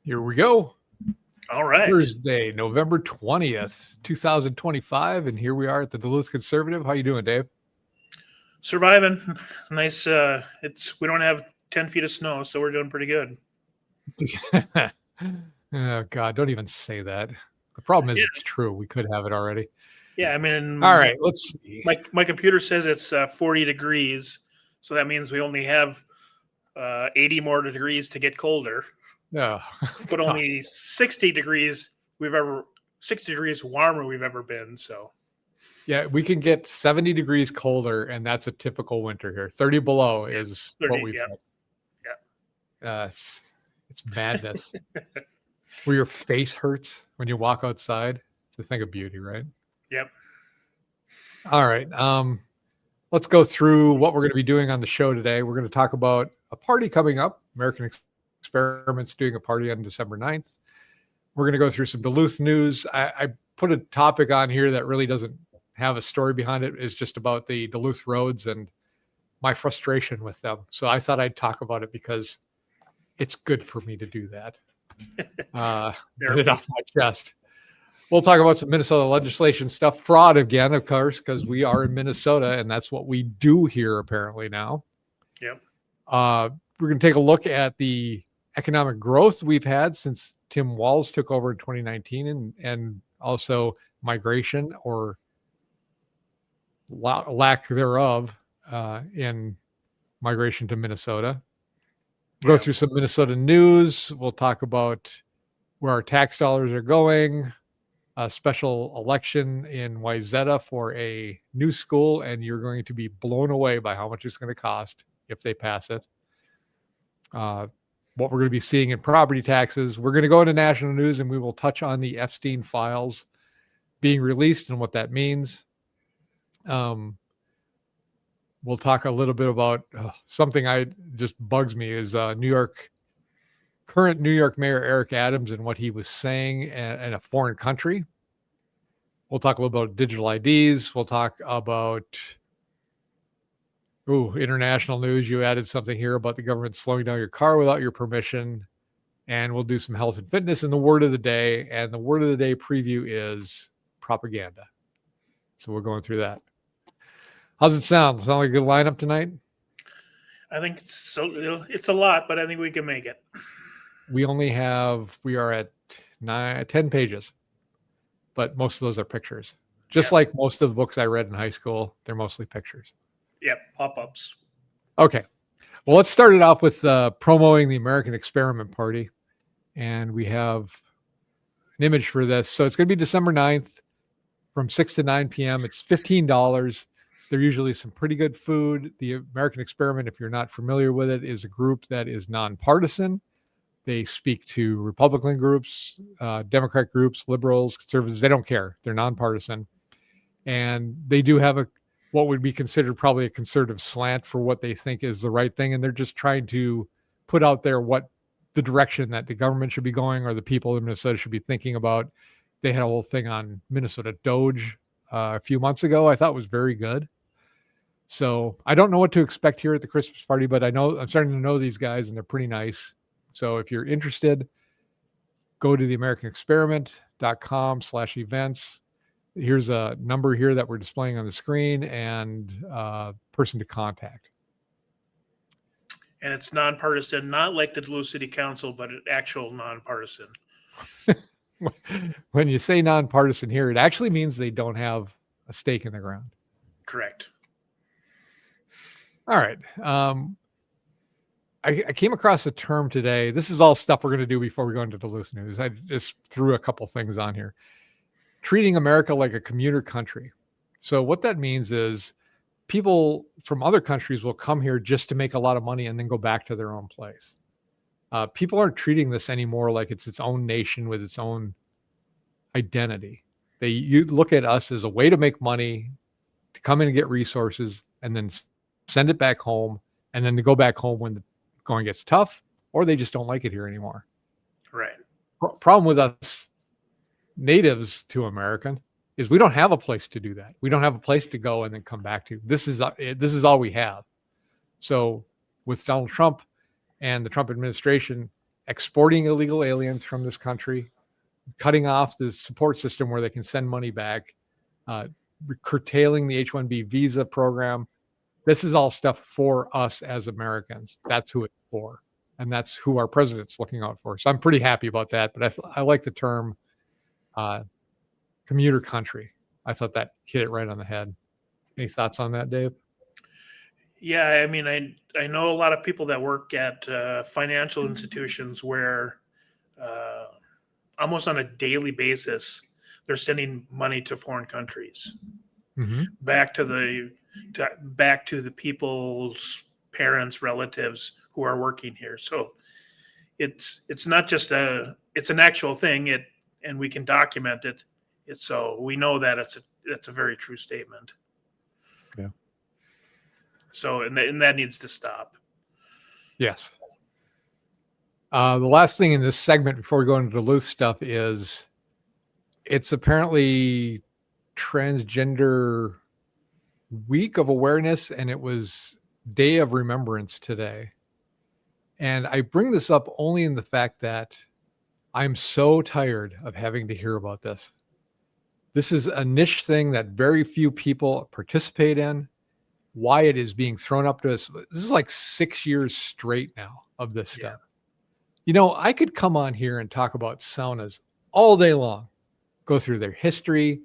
Here we go. All right. Thursday, November 20th, 2025. And here we are at the Duluth Conservative. How you doing, Dave? Surviving. Nice. We don't have 10 feet of snow, so we're doing pretty good. Oh, God, don't even say that. The problem is it's true. We could have it already. Yeah, I mean, all right, let's see. My computer says it's 40 degrees, so that means we only have 80 more degrees to get colder. Oh, but only 60 degrees warmer we've ever been. So yeah, we can get 70 degrees colder, and that's a typical winter here. 30 below is 30, what we've yeah. had. Yeah. It's madness. Where your face hurts when you walk outside. It's a thing of beauty, right? Yep. All right. Let's go through what we're going to be doing on the show today. We're going to talk about a party coming up. American Experiment's doing a party on December 9th. We're going to go through some Duluth news. I put a topic on here that really doesn't have a story behind it. It's just about the Duluth roads and my frustration with them. So I thought I'd talk about it because it's good for me to do that. Get it off my chest. We'll talk about some Minnesota legislation stuff. Fraud again, of course, because we are in Minnesota and that's what we do here apparently now. Yep. We're going to take a look at the economic growth we've had since Tim Walz took over in 2019 and also migration or lack thereof in migration to Minnesota. We'll go through some Minnesota news. We'll talk about where our tax dollars are going, a special election in Wayzata for a new school, and you're going to be blown away by how much it's going to cost if they pass it. What we're going to be seeing in property taxes. We're going to go into national news, and we will touch on the Epstein files being released and what that means. We'll talk a little bit about something I just bugs me is current New York Mayor Eric Adams and what he was saying in a foreign country. We'll talk a little about digital IDs. We'll talk about international news. You added something here about the government slowing down your car without your permission. And we'll do some health and fitness in the word of the day. And the word of the day preview is propaganda. So we're going through that. How's it sound? Sound like a good lineup tonight? I think it's a lot, but I think we can make it. We are at 10 pages, but most of those are pictures. Just like most of the books I read in high school, they're mostly pictures. Yep, pop-ups. Okay. Well, let's start it off with promoting the American Experiment Party. And we have an image for this. So it's going to be December 9th from 6 to 9 p.m. It's $15. There's usually some pretty good food. The American Experiment, if you're not familiar with it, is a group that is nonpartisan. They speak to Republican groups, Democrat groups, liberals, conservatives. They don't care. They're nonpartisan. And they do have what would be considered probably a conservative slant for what they think is the right thing. And they're just trying to put out there what the direction that the government should be going or the people in Minnesota should be thinking about. They had a whole thing on Minnesota Doge a few months ago. I thought was very good. So I don't know what to expect here at the Christmas party, but I'm starting to know these guys and they're pretty nice. So if you're interested, go to theamericanexperiment.com/events. Here's a number here that we're displaying on the screen and person to contact. And it's nonpartisan, not like the Duluth City Council, but an actual nonpartisan. When you say nonpartisan here, it actually means they don't have a stake in the ground. Correct. All right. I came across a term today. This is all stuff we're going to do before we go into Duluth news. I just threw a couple things on here. Treating America like a commuter country. So what that means is people from other countries will come here just to make a lot of money and then go back to their own place. People aren't treating this anymore like it's its own nation with its own identity. You look at us as a way to make money, to come in and get resources, and then send it back home, and then to go back home when the going gets tough, or they just don't like it here anymore. Right. Problem with us natives to American is we don't have a place to do that. We don't have a place to go and then come back to. This is all we have. So with Donald Trump and the Trump administration, exporting illegal aliens from this country, cutting off the support system where they can send money back, curtailing the H-1B visa program. This is all stuff for us as Americans. That's who it's for. And that's who our president's looking out for. So I'm pretty happy about that. But I like the term commuter country. I thought that hit it right on the head. Any thoughts on that, Dave? Yeah, I mean, I know a lot of people that work at financial institutions where almost on a daily basis, they're sending money to foreign countries, back to the people's parents, relatives who are working here. So it's not just it's an actual thing. And we can document it. So we know that it's a very true statement. Yeah. So and that needs to stop. Yes. The last thing in this segment before we go into Duluth stuff is it's apparently Transgender Week of Awareness, and it was Day of Remembrance today. And I bring this up only in the fact that I'm so tired of having to hear about this. This is a niche thing that very few people participate in. Why it is being thrown up to us. This is like 6 years straight now of this stuff. You know, I could come on here and talk about saunas all day long, go through their history,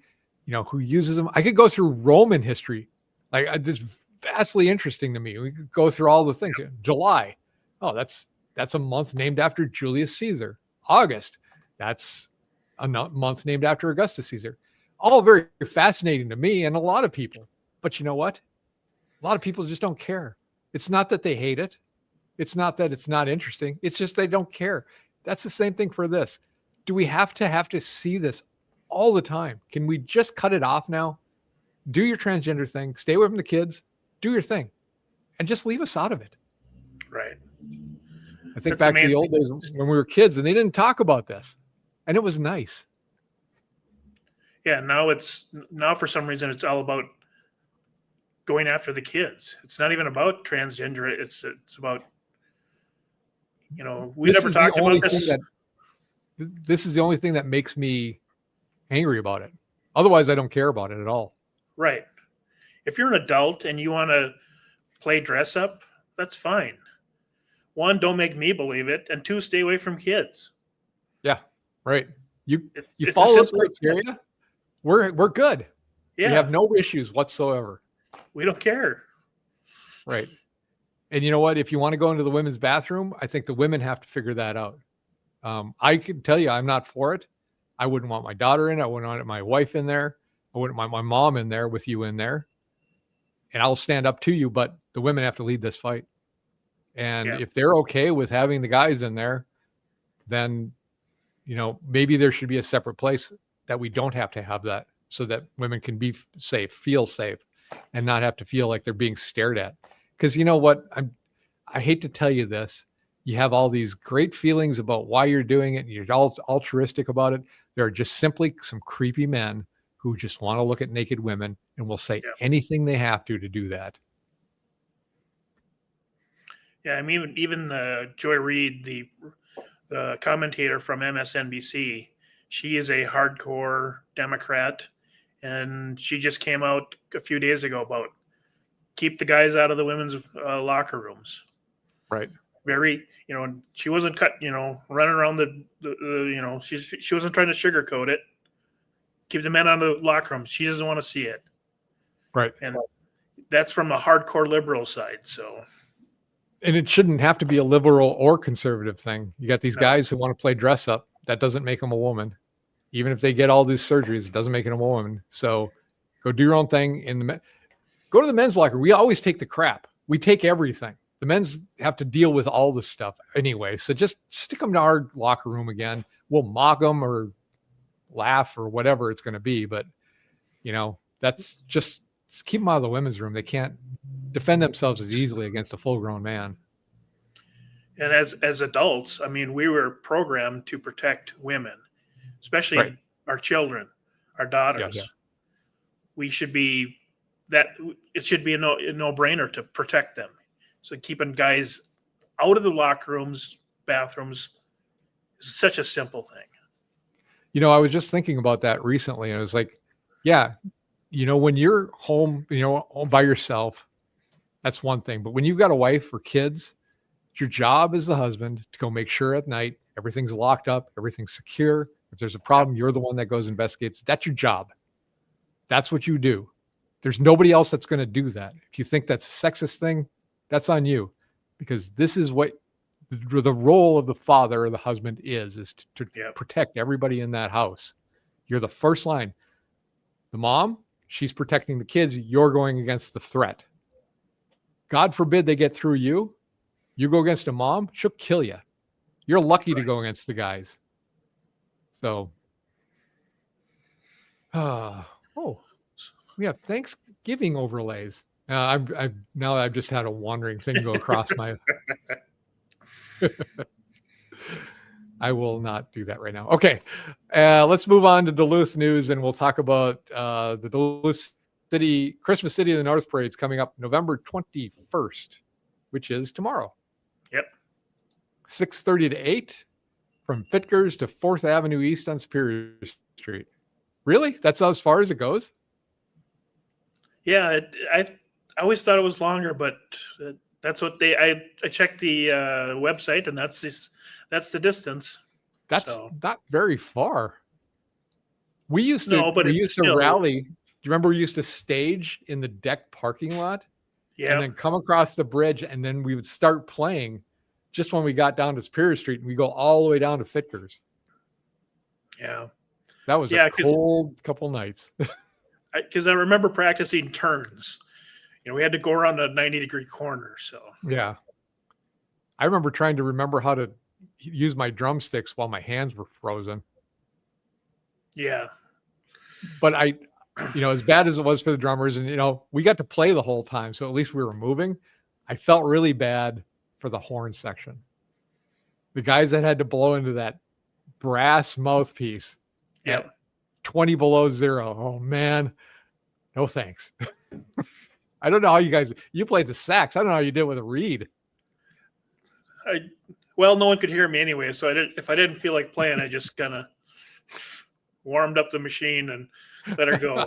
you know, who uses them. I could go through Roman history. Like, it's vastly interesting to me. We could go through all the things. July. Oh, that's a month named after Julius Caesar. August. That's a month named after Augustus Caesar. All very fascinating to me and a lot of people. But you know what? A lot of people just don't care. It's not that they hate it. It's not that it's not interesting. It's just they don't care. That's the same thing for this. Do we have to see this all the time? Can we just cut it off now? Do your transgender thing. Stay away from the kids. Do your thing. And just leave us out of it. Right. I think back to the old days when we were kids and they didn't talk about this. And it was nice. Yeah, now for some reason it's all about going after the kids. It's not even about transgender. It's about, you know, we never talked about this. This is the only thing that makes me angry about it. Otherwise, I don't care about it at all. Right. If you're an adult and you want to play dress up, that's fine. One, don't make me believe it, and two, stay away from kids. Yeah, right. You it's follow this criteria, we're good. Yeah. We have no issues whatsoever. We don't care. Right. And you know what? If you want to go into the women's bathroom, I think the women have to figure that out. I can tell you I'm not for it. I wouldn't want my daughter in. I wouldn't want my wife in there. I wouldn't want my mom in there with you in there. And I'll stand up to you, but the women have to lead this fight. And if they're okay with having the guys in there, then, you know, maybe there should be a separate place that we don't have to have that so that women can be safe, feel safe, and not have to feel like they're being stared at. Because you know what? I hate to tell you this. You have all these great feelings about why you're doing it, and you're all altruistic about it. There are just simply some creepy men who just want to look at naked women and will say anything they have to do that. Yeah, I mean, even Joy Reid, the commentator from MSNBC, she is a hardcore Democrat, and she just came out a few days ago about keep the guys out of the women's locker rooms. Right. Very, you know, she wasn't running around the she wasn't trying to sugarcoat it. Keep the men out of the locker rooms. She doesn't want to see it. Right. And that's from a hardcore liberal side. So. And it shouldn't have to be a liberal or conservative thing. You got these guys who want to play dress up. That doesn't make them a woman. Even if they get all these surgeries, it doesn't make them a woman. So go do your own thing. Go to the men's locker. We always take the crap. We take everything. The men's have to deal with all this stuff anyway. So just stick them to our locker room again. We'll mock them or laugh or whatever it's going to be. But, you know, that's just keep them out of the women's room. They can't defend themselves as easily against a full-grown man. And as adults, I mean, we were programmed to protect women, especially our children, our daughters. Yeah. We should be it should be a no-brainer to protect them. So keeping guys out of the locker rooms, bathrooms, It's such a simple thing. You know, I was just thinking about that recently, and I was like, yeah, you know, when you're home, you know, all by yourself, that's one thing. But when you've got a wife or kids, your job as the husband to go make sure at night everything's locked up, everything's secure. If there's a problem, you're the one that goes investigates. That's your job. That's what you do. There's nobody else that's going to do that. If you think that's a sexist thing, that's on you, because this is what the role of the father or the husband is to protect everybody in that house. You're the first line. The mom, she's protecting the kids. You're going against the threat. God forbid they get through you. You go against a mom, she'll kill you. You're lucky to go against the guys. So, oh, we have Thanksgiving overlays. I've just had a wandering thing go across my. I will not do that right now. Okay, let's move on to Duluth news, and we'll talk about the Duluth City Christmas City of the North Parade's coming up November 21st, which is tomorrow. Yep. 6:30 to 8 from Fitkers to 4th Avenue East on Superior Street. Really? That's as far as it goes? Yeah, I always thought it was longer, but that's what I checked the website, and that's the distance. That's not very far. We used to still rally. Do you remember we used to stage in the deck parking lot? Yeah. And then come across the bridge, and then we would start playing just when we got down to Superior Street, and we go all the way down to Fitkers. Yeah. That was a cold couple nights. Because I remember practicing turns. You know, we had to go around a 90-degree corner. So yeah, I remember trying to remember how to use my drumsticks while my hands were frozen. Yeah, but as bad as it was for the drummers, and we got to play the whole time, so at least we were moving. I felt really bad for the horn section. The guys that had to blow into that brass mouthpiece. Yeah. 20 below zero. Oh man, no thanks. I don't know how you played the sax. I don't know how you did with a reed. Well, no one could hear me anyway, so if I didn't feel like playing, I just kind of warmed up the machine and let her go.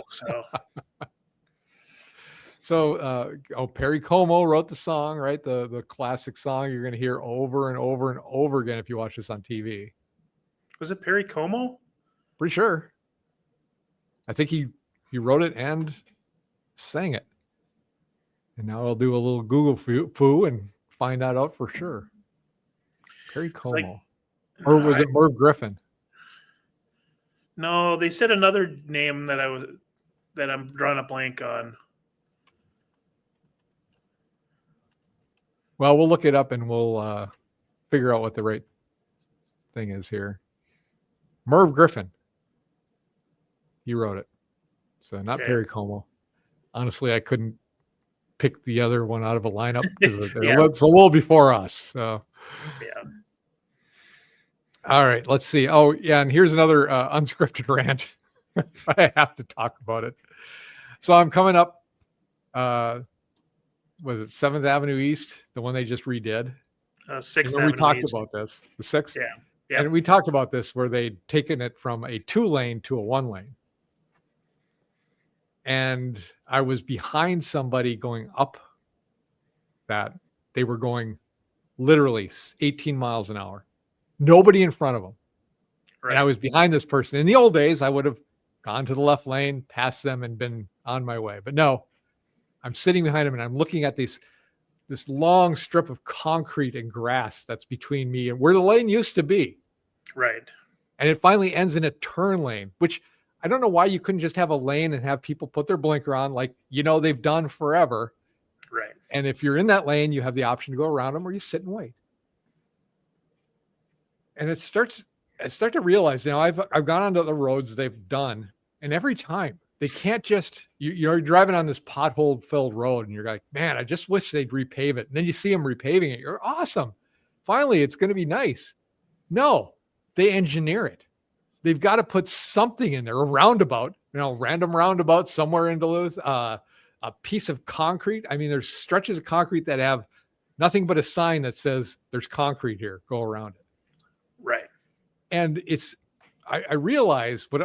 So Perry Como wrote the song, right? The classic song you're going to hear over and over and over again if you watch this on TV. Was it Perry Como? Pretty sure. I think he wrote it and sang it. And now I'll do a little Google foo and find that out for sure. Perry Como. Or was it Merv Griffin? No, they said another name that I'm drawing a blank on. Well, we'll look it up and we'll figure out what the right thing is here. Merv Griffin. He wrote it. So not Perry Como. Honestly, I couldn't pick the other one out of a lineup because it's a little before us. So yeah. All right, let's see. Oh, yeah, and here's another unscripted rant. I have to talk about it. So I'm coming up, was it 7th Avenue East, the one they just redid? 6th Avenue we talked East. about this, the 6th? Yeah. And we talked about this where they'd taken it from a 2-lane to a 1-lane. And I was behind somebody going up that. They were going literally 18 miles an hour. Nobody in front of them. Right. And I was behind this person. In the old days, I would have gone to the left lane, passed them, and been on my way. But no, I'm sitting behind him, and I'm looking at this long strip of concrete and grass that's between me and where the lane used to be. Right. And it finally ends in a turn lane, which I don't know why you couldn't just have a lane and have people put their blinker on like, they've done forever. Right. And if you're in that lane, you have the option to go around them or you sit and wait. And I start to realize now I've gone onto the roads they've done, and every time they can't just you're driving on this pothole filled road and you're like, man, I just wish they'd repave it. And then you see them repaving it. You're awesome. Finally, it's going to be nice. No, they engineer it. They've got to put something in there, a roundabout, random roundabout somewhere in Duluth, a piece of concrete. I mean, there's stretches of concrete that have nothing but a sign that says there's concrete here. Go around it. Right. And I realize what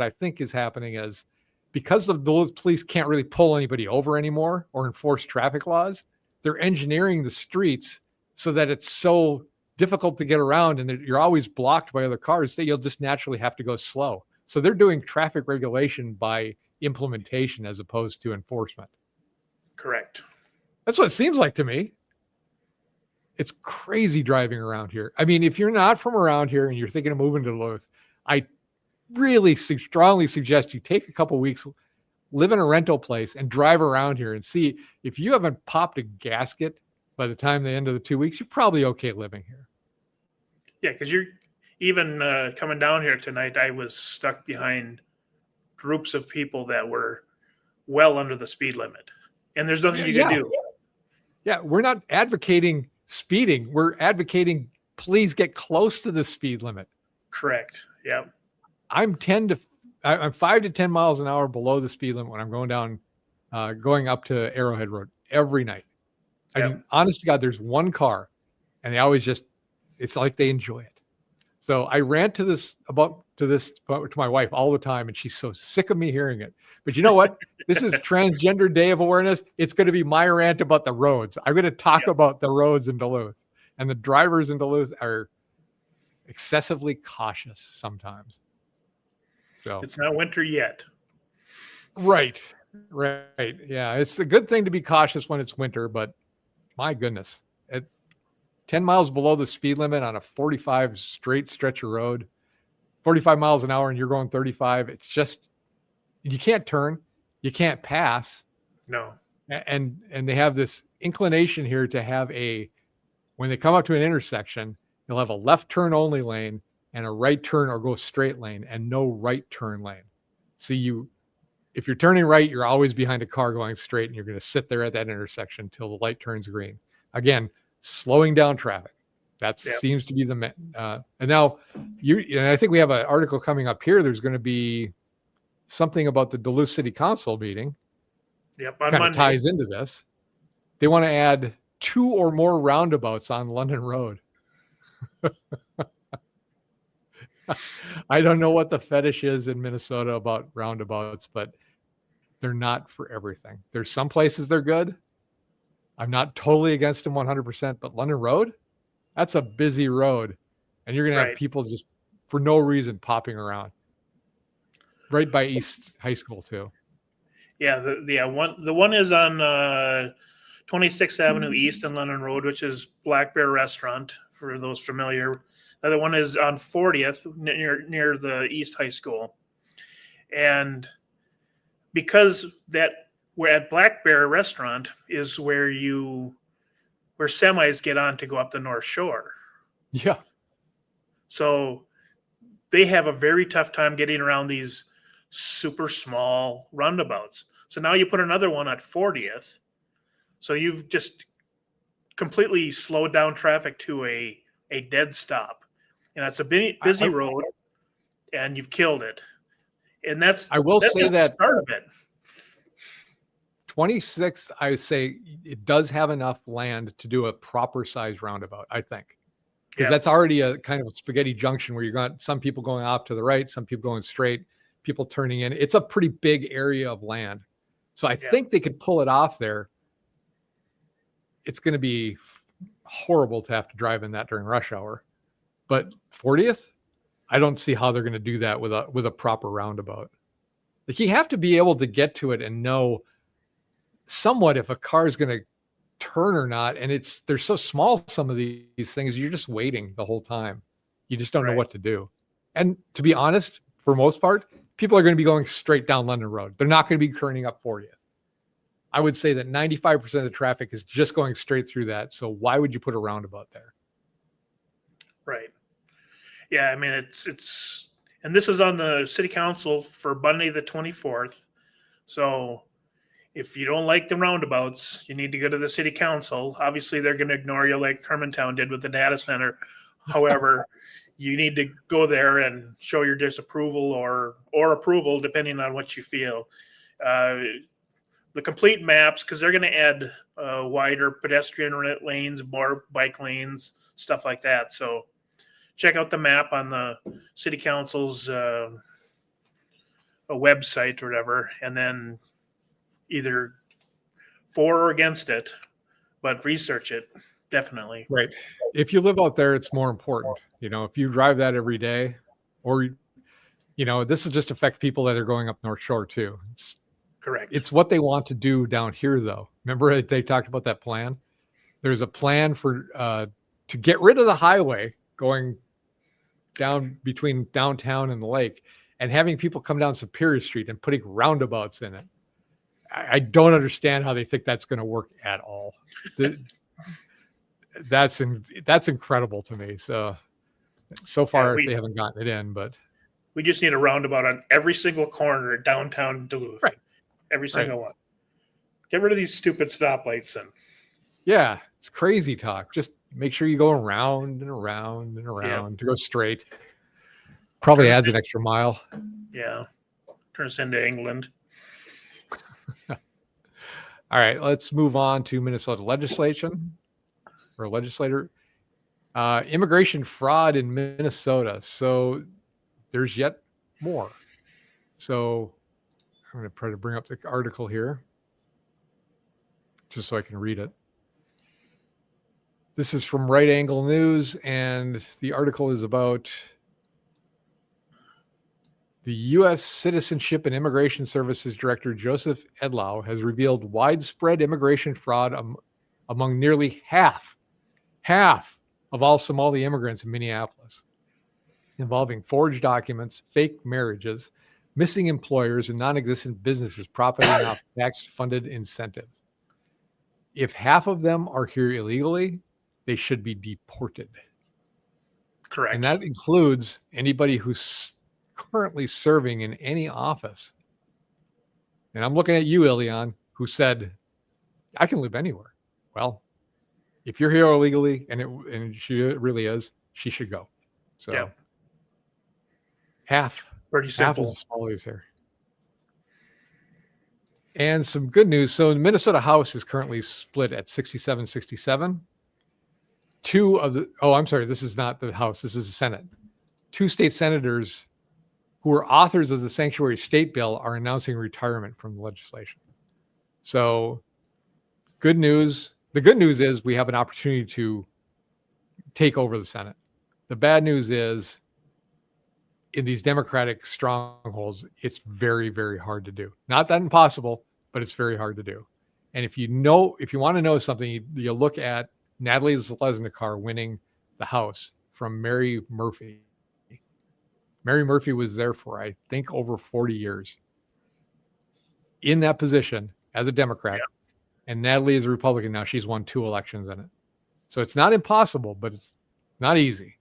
I think is happening is because the Duluth police can't really pull anybody over anymore or enforce traffic laws, they're engineering the streets so that it's so difficult to get around and you're always blocked by other cars that you'll just naturally have to go slow. So they're doing traffic regulation by implementation as opposed to enforcement. Correct. That's what it seems like to me. It's crazy driving around here. I mean, if you're not from around here and you're thinking of moving to Duluth, I really strongly suggest you take a couple weeks, live in a rental place and drive around here and see if you haven't popped a gasket by the time the end of the 2 weeks, you're probably okay living here. Yeah, because you're even coming down here tonight, I was stuck behind groups of people that were well under the speed limit. And there's nothing you can do. Yeah, we're not advocating speeding. We're advocating please get close to the speed limit. Correct. Yeah. I'm 5 to 10 miles an hour below the speed limit when I'm going down, going up to Arrowhead Road every night. I mean, honest to God, there's one car and they always it's like they enjoy it. So I rant to my wife all the time and she's so sick of me hearing it. But you know what? This is Transgender Day of Awareness. It's going to be my rant about the roads. I'm going to talk about the roads in Duluth, and the drivers in Duluth are excessively cautious sometimes. So it's not winter yet. Right. Yeah. It's a good thing to be cautious when it's winter, but my goodness, at 10 miles below the speed limit on a 45 straight stretch of road, 45 miles an hour, and you're going 35. It's just, you can't turn, you can't pass. No. And they have this inclination here to have when they come up to an intersection, you'll have a left turn only lane and a right turn or go straight lane and no right turn lane. So if you're turning right, you're always behind a car going straight and you're going to sit there at that intersection until the light turns green. Again, slowing down traffic. That seems to be and now and I think we have an article coming up here. There's going to be something about the Duluth City Council meeting. Yep. Kind of ties into this. They want to add 2 or more roundabouts on London Road. I don't know what the fetish is in Minnesota about roundabouts, but they're not for everything. There's some places they're good. I'm not totally against them 100%, but London Road, that's a busy road. And you're going to have people just for no reason popping around. Right by East High School too. Yeah, the one is on 26th Avenue East and London Road, which is Black Bear Restaurant, for those familiar. The other one is on 40th near the East High School. And because we're at Black Bear Restaurant is where semis get on to go up the North Shore. Yeah. So they have a very tough time getting around these super small roundabouts. So now you put another one at 40th. So you've just completely slowed down traffic to a dead stop. And it's a busy road and you've killed it. And that's say that the start of it. 26th, I say it does have enough land to do a proper size roundabout, I think. Because that's already a kind of a spaghetti junction where you got some people going off to the right, some people going straight, people turning in. It's a pretty big area of land. So I think they could pull it off there. It's going to be horrible to have to drive in that during rush hour. But 40th, I don't see how they're going to do that with a proper roundabout. Like, you have to be able to get to it and know somewhat if a car is going to turn or not. And they're so small, some of these things, you're just waiting the whole time. You just don't know what to do. And to be honest, for most part, people are going to be going straight down London Road. They're not going to be turning up 40th. I would say that 95% of the traffic is just going straight through that. So why would you put a roundabout there? Right. Yeah, I mean, it's and this is on the city council for Monday the 24th. So if you don't like the roundabouts, you need to go to the city council. Obviously, they're going to ignore you like Hermantown did with the data center. However, you need to go there and show your disapproval or approval, depending on what you feel. The complete maps, because they're going to add wider pedestrian lanes, more bike lanes, stuff like that. So check out the map on the city council's a website or whatever, and then either for or against it, but research it definitely. Right. If you live out there, it's more important. If you drive that every day, or this will just affect people that are going up North Shore too. Correct. It's what they want to do down here, though. Remember they talked about that plan? There's a plan for to get rid of the highway going down between downtown and the lake, and having people come down Superior Street and putting roundabouts in it. I don't understand how they think that's going to work at all. That's incredible to me. So far they haven't gotten it in, but we just need a roundabout on every single corner at downtown Duluth. Right. Every single one. Get rid of these stupid stoplights and yeah, it's crazy talk. Just make sure you go around and around and around to go straight. Probably adds an extra mile. Yeah. Turn us into England. All right, let's move on to Minnesota legislation or legislator. Immigration fraud in Minnesota. So there's yet more. So I'm going to try to bring up the article here just so I can read it. This is from Right Angle News, and the article is about the U.S. Citizenship and Immigration Services Director Joseph Edlow has revealed widespread immigration fraud among nearly half of all Somali immigrants in Minneapolis, involving forged documents, fake marriages, missing employers, and non-existent businesses profiting off tax-funded incentives. If half of them are here illegally, they should be deported. Correct. And that includes anybody who's currently serving in any office. And I'm looking at you, Ilion, who said, I can live anywhere. Well, if you're here illegally, and she really is, she should go. So half pretty simple. Half of the Somalis here. And some good news. So the Minnesota House is currently split at 67-67. This is not the House. This is the Senate. 2 state senators who are authors of the Sanctuary State Bill are announcing retirement from the legislation. So good news. The good news is we have an opportunity to take over the Senate. The bad news is in these Democratic strongholds, it's very, very hard to do. Not that impossible, but it's very hard to do. And if you want to know something, you look at Natalie Zalesnikar winning the House from Mary Murphy. Mary Murphy was there for, I think, over 40 years in that position as a Democrat. Yeah. And Natalie is a Republican now. She's won 2 elections in it. So it's not impossible, but it's not easy.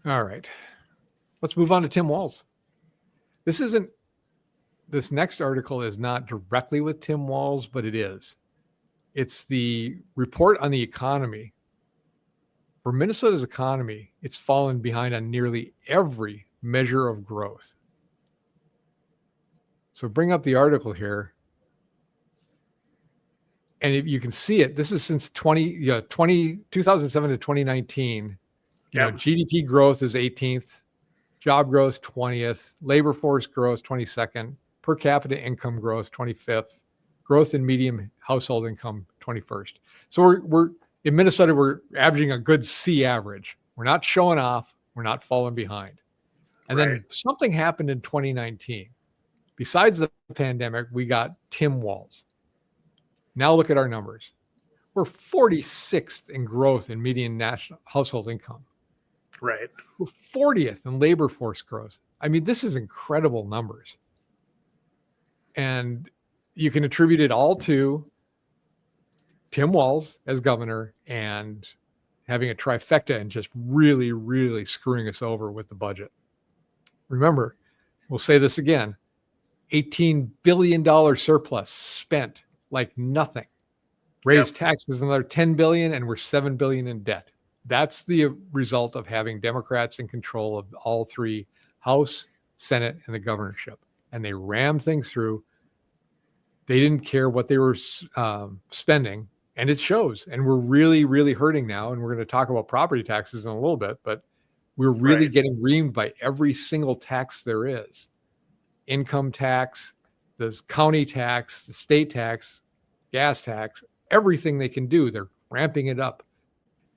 All right. Let's move on to Tim Walz. This next article is not directly with Tim Walz, but it is. It's the report on the economy. For Minnesota's economy, it's fallen behind on nearly every measure of growth. So bring up the article here. And if you can see it, this is since 2007 to 2019. GDP growth is 18th, job growth 20th, labor force growth 22nd, per capita income growth 25th, growth in median household income 21st. So we're in Minnesota, we're averaging a good C average. We're not showing off. We're not falling behind. And then something happened in 2019. Besides the pandemic, we got Tim Walz. Now look at our numbers. We're 46th in growth in median national household income. Right. We're 40th in labor force growth. I mean, this is incredible numbers. And you can attribute it all to Tim Walz as governor and having a trifecta and just really, really screwing us over with the budget. Remember, we'll say this again, $18 billion surplus spent like nothing. Raised taxes another $10 billion, and we're $7 billion in debt. That's the result of having Democrats in control of all 3 House, Senate, and the governorship. And they rammed things through. They didn't care what they were spending. And it shows. And we're really, really hurting now. And we're going to talk about property taxes in a little bit, but we're really getting reamed by every single tax there is. Income tax, the county tax, the state tax, gas tax, everything they can do, they're ramping it up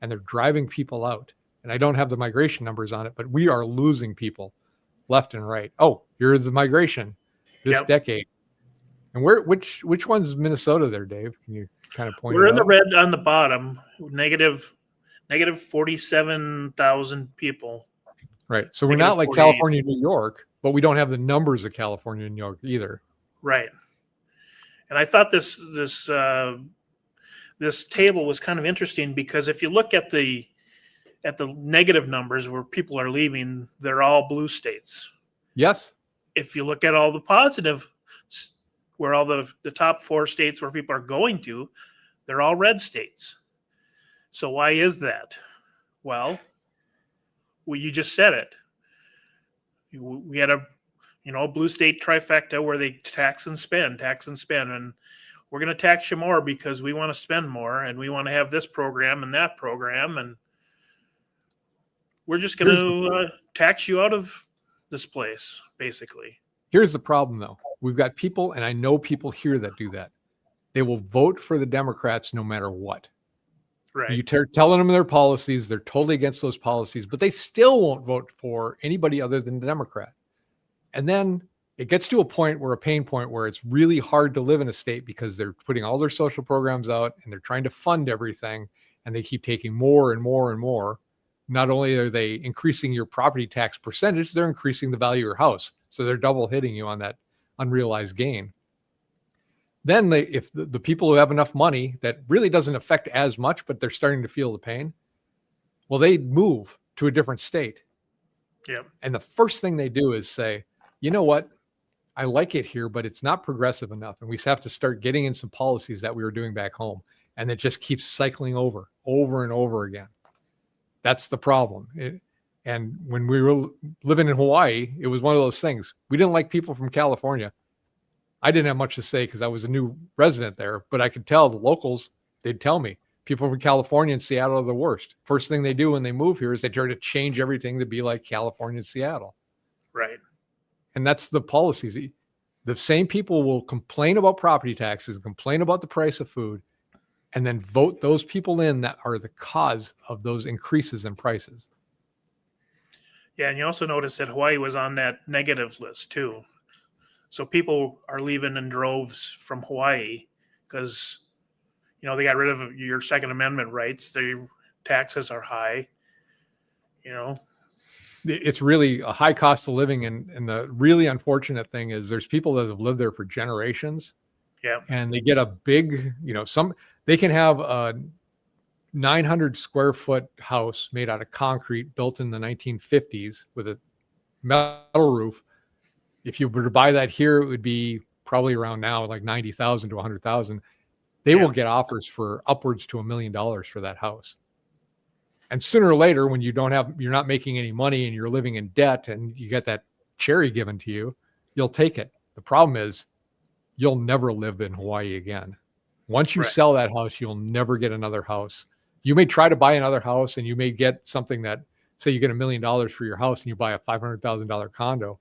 and they're driving people out. And I don't have the migration numbers on it, but we are losing people left and right. Oh, here's the migration this decade. And which one's Minnesota there, Dave? Can you kind of point it out? We're in the red on the bottom, negative 47,000 people. Right. So we're not like California, New York, but we don't have the numbers of California and New York either. Right. And I thought this table was kind of interesting because if you look at the negative numbers where people are leaving, they're all blue states. Yes. If you look at all the positive, where all the top 4 states where people are going to, they're all red states. So why is that? Well, you just said it. We had a blue state trifecta where they tax and spend, and we're going to tax you more because we want to spend more and we want to have this program and that program, and we're just going to tax you out of this place, basically. Here's the problem, though. We've got people, and I know people here that do that. They will vote for the Democrats no matter what. Right. You telling them their policies, they're totally against those policies, but they still won't vote for anybody other than the Democrat. And then it gets to a pain point where it's really hard to live in a state because they're putting all their social programs out and they're trying to fund everything, and they keep taking more and more and more. Not only are they increasing your property tax percentage, they're increasing the value of your house. So they're double hitting you on that unrealized gain. Then if the people who have enough money that really doesn't affect as much, but they're starting to feel the pain, well, they move to a different state. Yep. And the first thing they do is say, you know what? I like it here, but it's not progressive enough. And we have to start getting in some policies that we were doing back home. And it just keeps cycling over and over again. That's the problem. And when we were living in Hawaii, it was one of those things. We didn't like people from California. I didn't have much to say because I was a new resident there, but I could tell the locals, they'd tell me people from California and Seattle are the worst. First thing they do when they move here is they try to change everything to be like California and Seattle. Right. And that's the policies. The same people will complain about property taxes, complain about the price of food, and then vote those people in that are the cause of those increases in prices. Yeah, and you also notice that Hawaii was on that negative list too. So people are leaving in droves from Hawaii because, they got rid of your Second Amendment rights. Their taxes are high. It's really a high cost of living. And the really unfortunate thing is there's people that have lived there for generations. Yeah. And they get a big, they can have a 900 square foot house made out of concrete built in the 1950s with a metal roof. If you were to buy that here, it would be probably around now like 90,000 to 100,000. They will get offers for upwards to $1 million for that house. And sooner or later, when you're not making any money and you're living in debt and you get that cherry given to you, you'll take it. The problem is you'll never live in Hawaii again. Once you sell that house, you'll never get another house. You may try to buy another house and you may get something that, say you get $1 million for your house and you buy a $500,000 condo.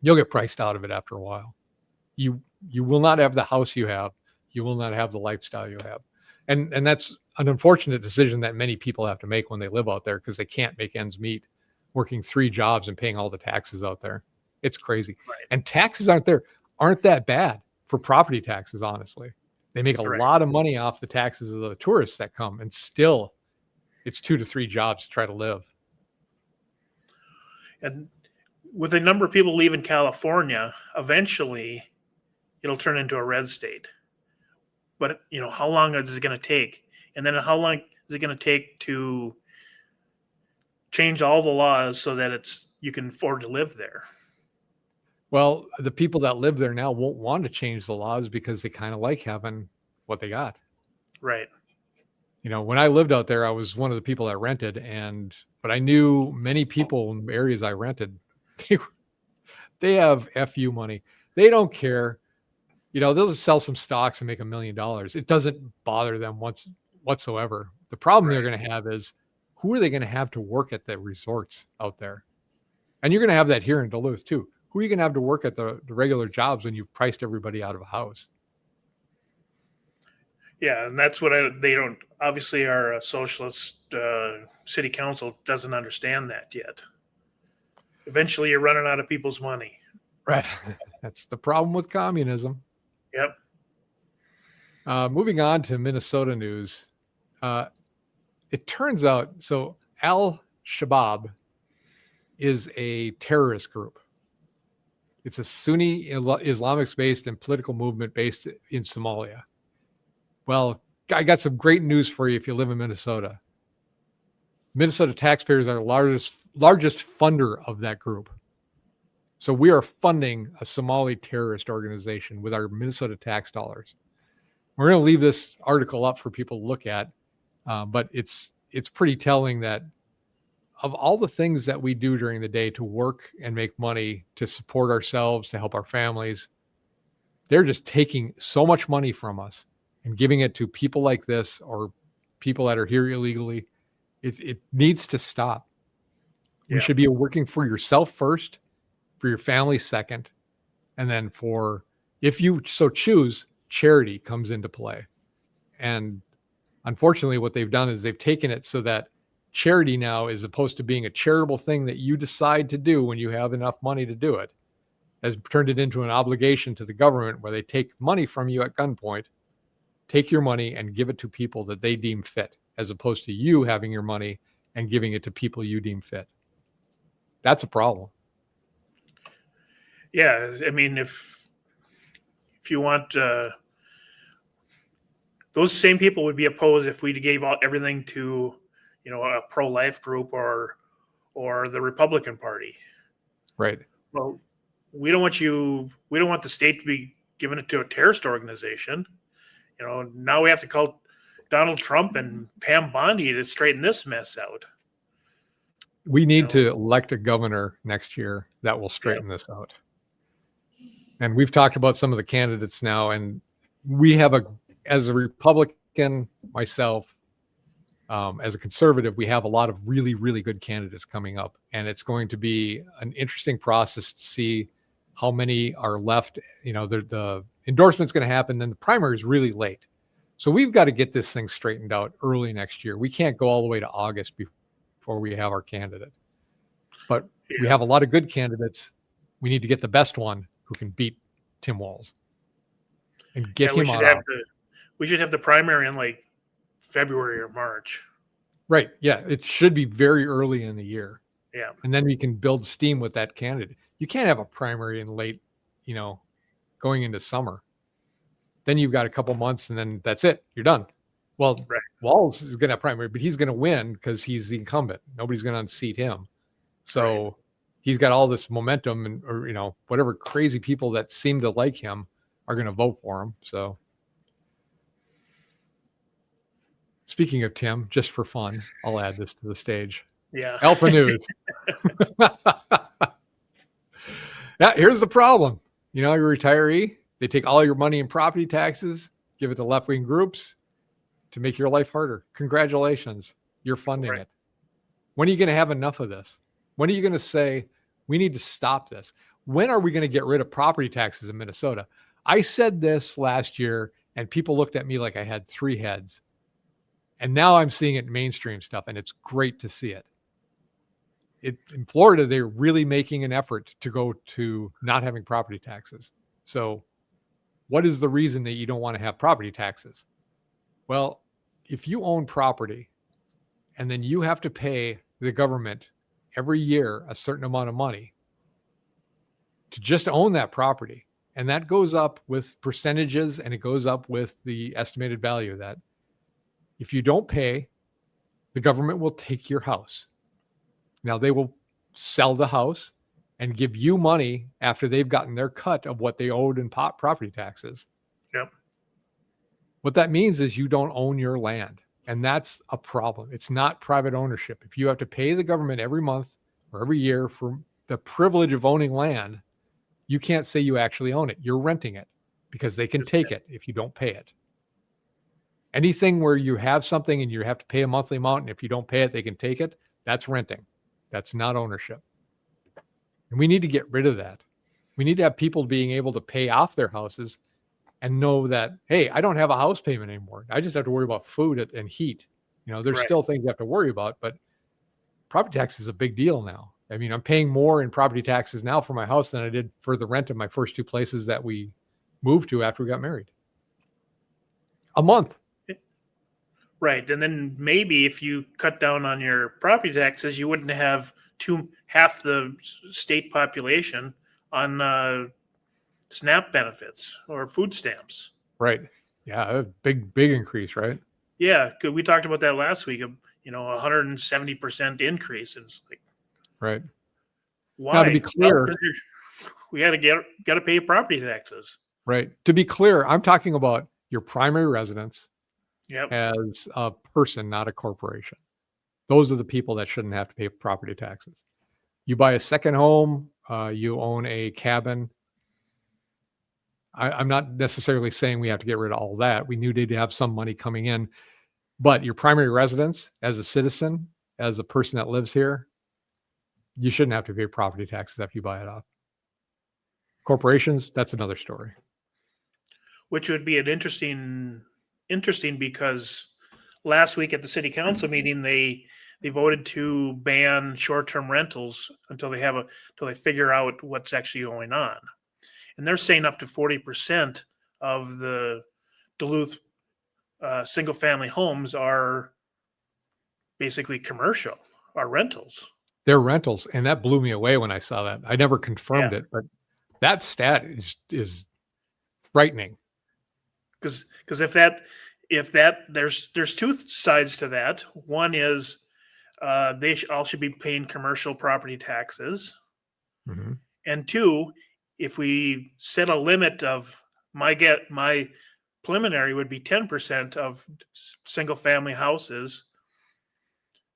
You'll get priced out of it after a while. You will not have the house you have. You will not have the lifestyle you have. And that's an unfortunate decision that many people have to make when they live out there because they can't make ends meet working 3 jobs and paying all the taxes out there. It's crazy. Right. And taxes aren't that bad for property taxes, honestly. They make a lot of money off the taxes of the tourists that come, and still it's 2 to 3 jobs to try to live. And with a number of people leaving California, eventually it'll turn into a red state. But, how long is it going to take? And then how long is it going to take to change all the laws so that you can afford to live there? Well, the people that live there now won't want to change the laws because they kind of like having what they got. Right. When I lived out there, I was one of the people that rented, but I knew many people in areas I rented. They have FU money. They don't care. they'll just sell some stocks and make $1 million. It doesn't bother them whatsoever. The problem they're going to have is, who are they going to have to work at the resorts out there? And you're going to have that here in Duluth too. Who are you going to have to work at the regular jobs when you've priced everybody out of a house? Yeah, and that's what they don't. Obviously, our socialist city council doesn't understand that yet. Eventually, you're running out of people's money. Right. That's the problem with communism. Yep. Moving on to Minnesota news. It turns out, so Al-Shabaab is a terrorist group. It's a Sunni Islamic-based and political movement based in Somalia. Well, I got some great news for you if you live in Minnesota. Minnesota taxpayers are the largest funder of that group. So we are funding a Somali terrorist organization with our Minnesota tax dollars. We're going to leave this article up for people to look at, but it's pretty telling that of all the things that we do during the day to work and make money, to support ourselves, to help our families, they're just taking so much money from us and giving it to people like this or people that are here illegally. It needs to stop. Yeah. You should be working for yourself first, for your family second, and then for, if you so choose, charity comes into play. And unfortunately, what they've done is they've taken it so that charity now, as opposed to being a charitable thing that you decide to do when you have enough money to do it, has turned it into an obligation to the government where they take money from you at gunpoint, take your money and give it to people that they deem fit, as opposed to you having your money and giving it to people you deem fit. That's a problem. Yeah, I mean, if you want, those same people would be opposed if we gave out everything to, a pro-life group or the Republican Party. Right. Well, we don't want the state to be giving it to a terrorist organization. Now we have to call Donald Trump and Pam Bondi to straighten this mess out. We need to elect a governor next year that will straighten this out. And we've talked about some of the candidates now, and we have as a Republican, myself, as a conservative, we have a lot of really, really good candidates coming up, and it's going to be an interesting process to see how many are left. The endorsement's going to happen, then the primary is really late. So we've got to get this thing straightened out early next year. We can't go all the way to August before we have our candidate. But we have a lot of good candidates. We need to get the best one who can beat Tim Walz and get him out. We should have the primary in like February or March. Right. Yeah. It should be very early in the year. Yeah. And then we can build steam with that candidate. You can't have a primary in late, going into summer. Then you've got a couple months and then that's it. You're done. Well, right. Walz is going to have primary, but he's going to win because he's the incumbent. Nobody's going to unseat him. So he's got all this momentum or whatever crazy people that seem to like him are going to vote for him. So speaking of Tim, just for fun, I'll add this to the stage. Yeah. Alpha News. Yeah, here's the problem. You're a retiree. They take all your money in property taxes, give it to left-wing groups to make your life harder. Congratulations. You're funding it. When are you going to have enough of this? When are you going to say, we need to stop this? When are we going to get rid of property taxes in Minnesota? I said this last year, and people looked at me like I had three heads. And now I'm seeing it in mainstream stuff, and it's great to see it. In Florida, they're really making an effort to go to not having property taxes. So what is the reason that you don't want to have property taxes? Well, if you own property and then you have to pay the government every year a certain amount of money to just own that property, and that goes up with percentages and it goes up with the estimated value of that. If you don't pay, the government will take your house. Now they will sell the house and give you money after they've gotten their cut of what they owed in property taxes. Yep. What that means is you don't own your land. And that's a problem. It's not private ownership. If you have to pay the government every month or every year for the privilege of owning land, you can't say you actually own it. You're renting it because they can take it if you don't pay it. Anything where you have something and you have to pay a monthly amount, and if you don't pay it, they can take it, that's renting. That's not ownership. And we need to get rid of that. We need to have people being able to pay off their houses and know that, hey, I don't have a house payment anymore. I just have to worry about food and heat. There's Right. still things you have to worry about, but property tax is a big deal now. I mean, I'm paying more in property taxes now for my house than I did for the rent of my first 2 places that we moved to after we got married. A month. Right. And then maybe if you cut down on your property taxes, you wouldn't have half the state population on SNAP benefits or food stamps. Right. Yeah. A big increase, right? Yeah. 'Cause we talked about that last week, 170% increase. And it's like, right. Why? Now, to be clear, we got to pay property taxes. Right. To be clear, I'm talking about your primary residence Yep. as a person, not a corporation. Those are the people that shouldn't have to pay property taxes. You buy a second home, you own a cabin. I'm not necessarily saying we have to get rid of all that. We need to have some money coming in. But your primary residence as a citizen, as a person that lives here, you shouldn't have to pay property taxes after you buy it off. Corporations, that's another story. Which would be an interesting because last week at the city council meeting, they voted to ban short-term rentals until they figure out what's actually going on. And they're saying up to 40% of the Duluth single-family homes are basically commercial, are rentals. They're rentals, and that blew me away when I saw that. I never confirmed it, but that stat is frightening. Because if that there's two sides to that. One is they all should be paying commercial property taxes, and two, if we set a limit of my preliminary would be 10% of single family houses.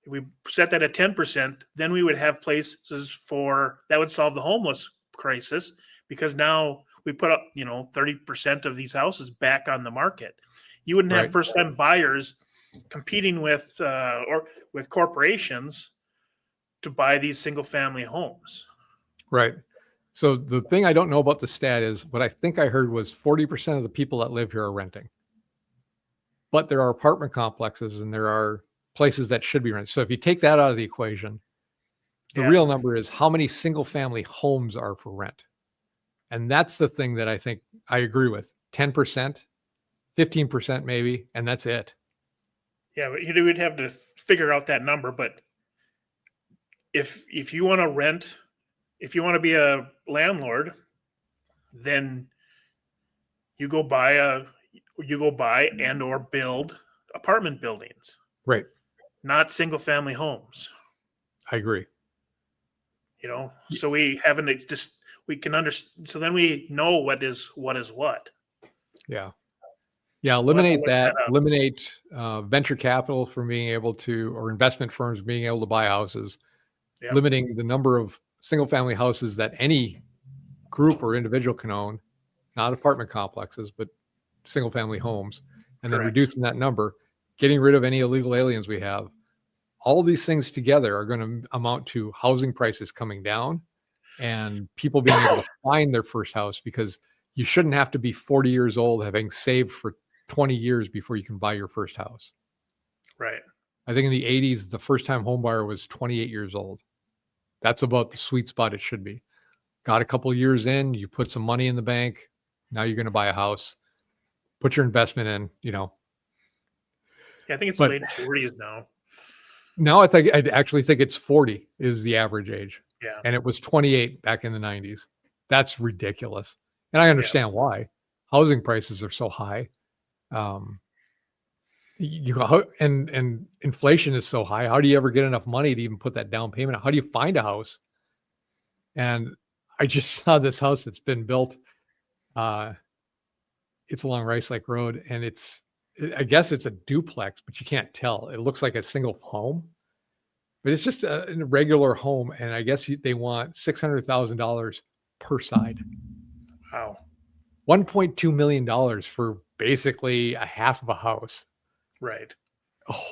If we set that at 10%, then we would have places that would solve the homeless crisis, because now we put up 30% of these houses back on the market. You wouldn't have first time buyers competing with corporations to buy these single family homes. Right. So the thing I don't know about the stat is, what I think I heard was 40% of the people that live here are renting. But there are apartment complexes and there are places that should be rented. So if you take that out of the equation, the real number is how many single family homes are for rent. And that's the thing that I think I agree with. 10%, 15% maybe, and that's it. Yeah, we'd have to figure out that number. But if you want to rent, if you want to be a landlord, then you go buy and or build apartment buildings. Right. Not single family homes. I agree. So we haven't just, we can understand. So then we know what is what. Yeah. Yeah. Eliminate that. Eliminate venture capital from being able to, or investment firms being able to buy houses. Yep. Limiting the number of single family houses that any group or individual can own, not apartment complexes, but single family homes, and then reducing that number, getting rid of any illegal aliens we have. All these things together are going to amount to housing prices coming down and people being able to find their first house, because you shouldn't have to be 40 years old having saved for 20 years before you can buy your first house. Right. I think in the 80s, the first time home buyer was 28 years old. That's about the sweet spot it should be. Got a couple of years in, you put some money in the bank. Now you're going to buy a house. Put your investment in, Yeah, I think it's late 40s now. Now I actually think it's 40 is the average age. Yeah. And it was 28 back in the 90s. That's ridiculous. And I understand why. Housing prices are so high. And inflation is so high. How do you ever get enough money to even put that down payment? How do you find a house? And I just saw this house that's been built. It's along Rice Lake Road, and I guess it's a duplex, but you can't tell. It looks like a single home, but it's just a regular home. And I guess they want $600,000 per side. Wow. $1.2 million for basically a half of a house. Right.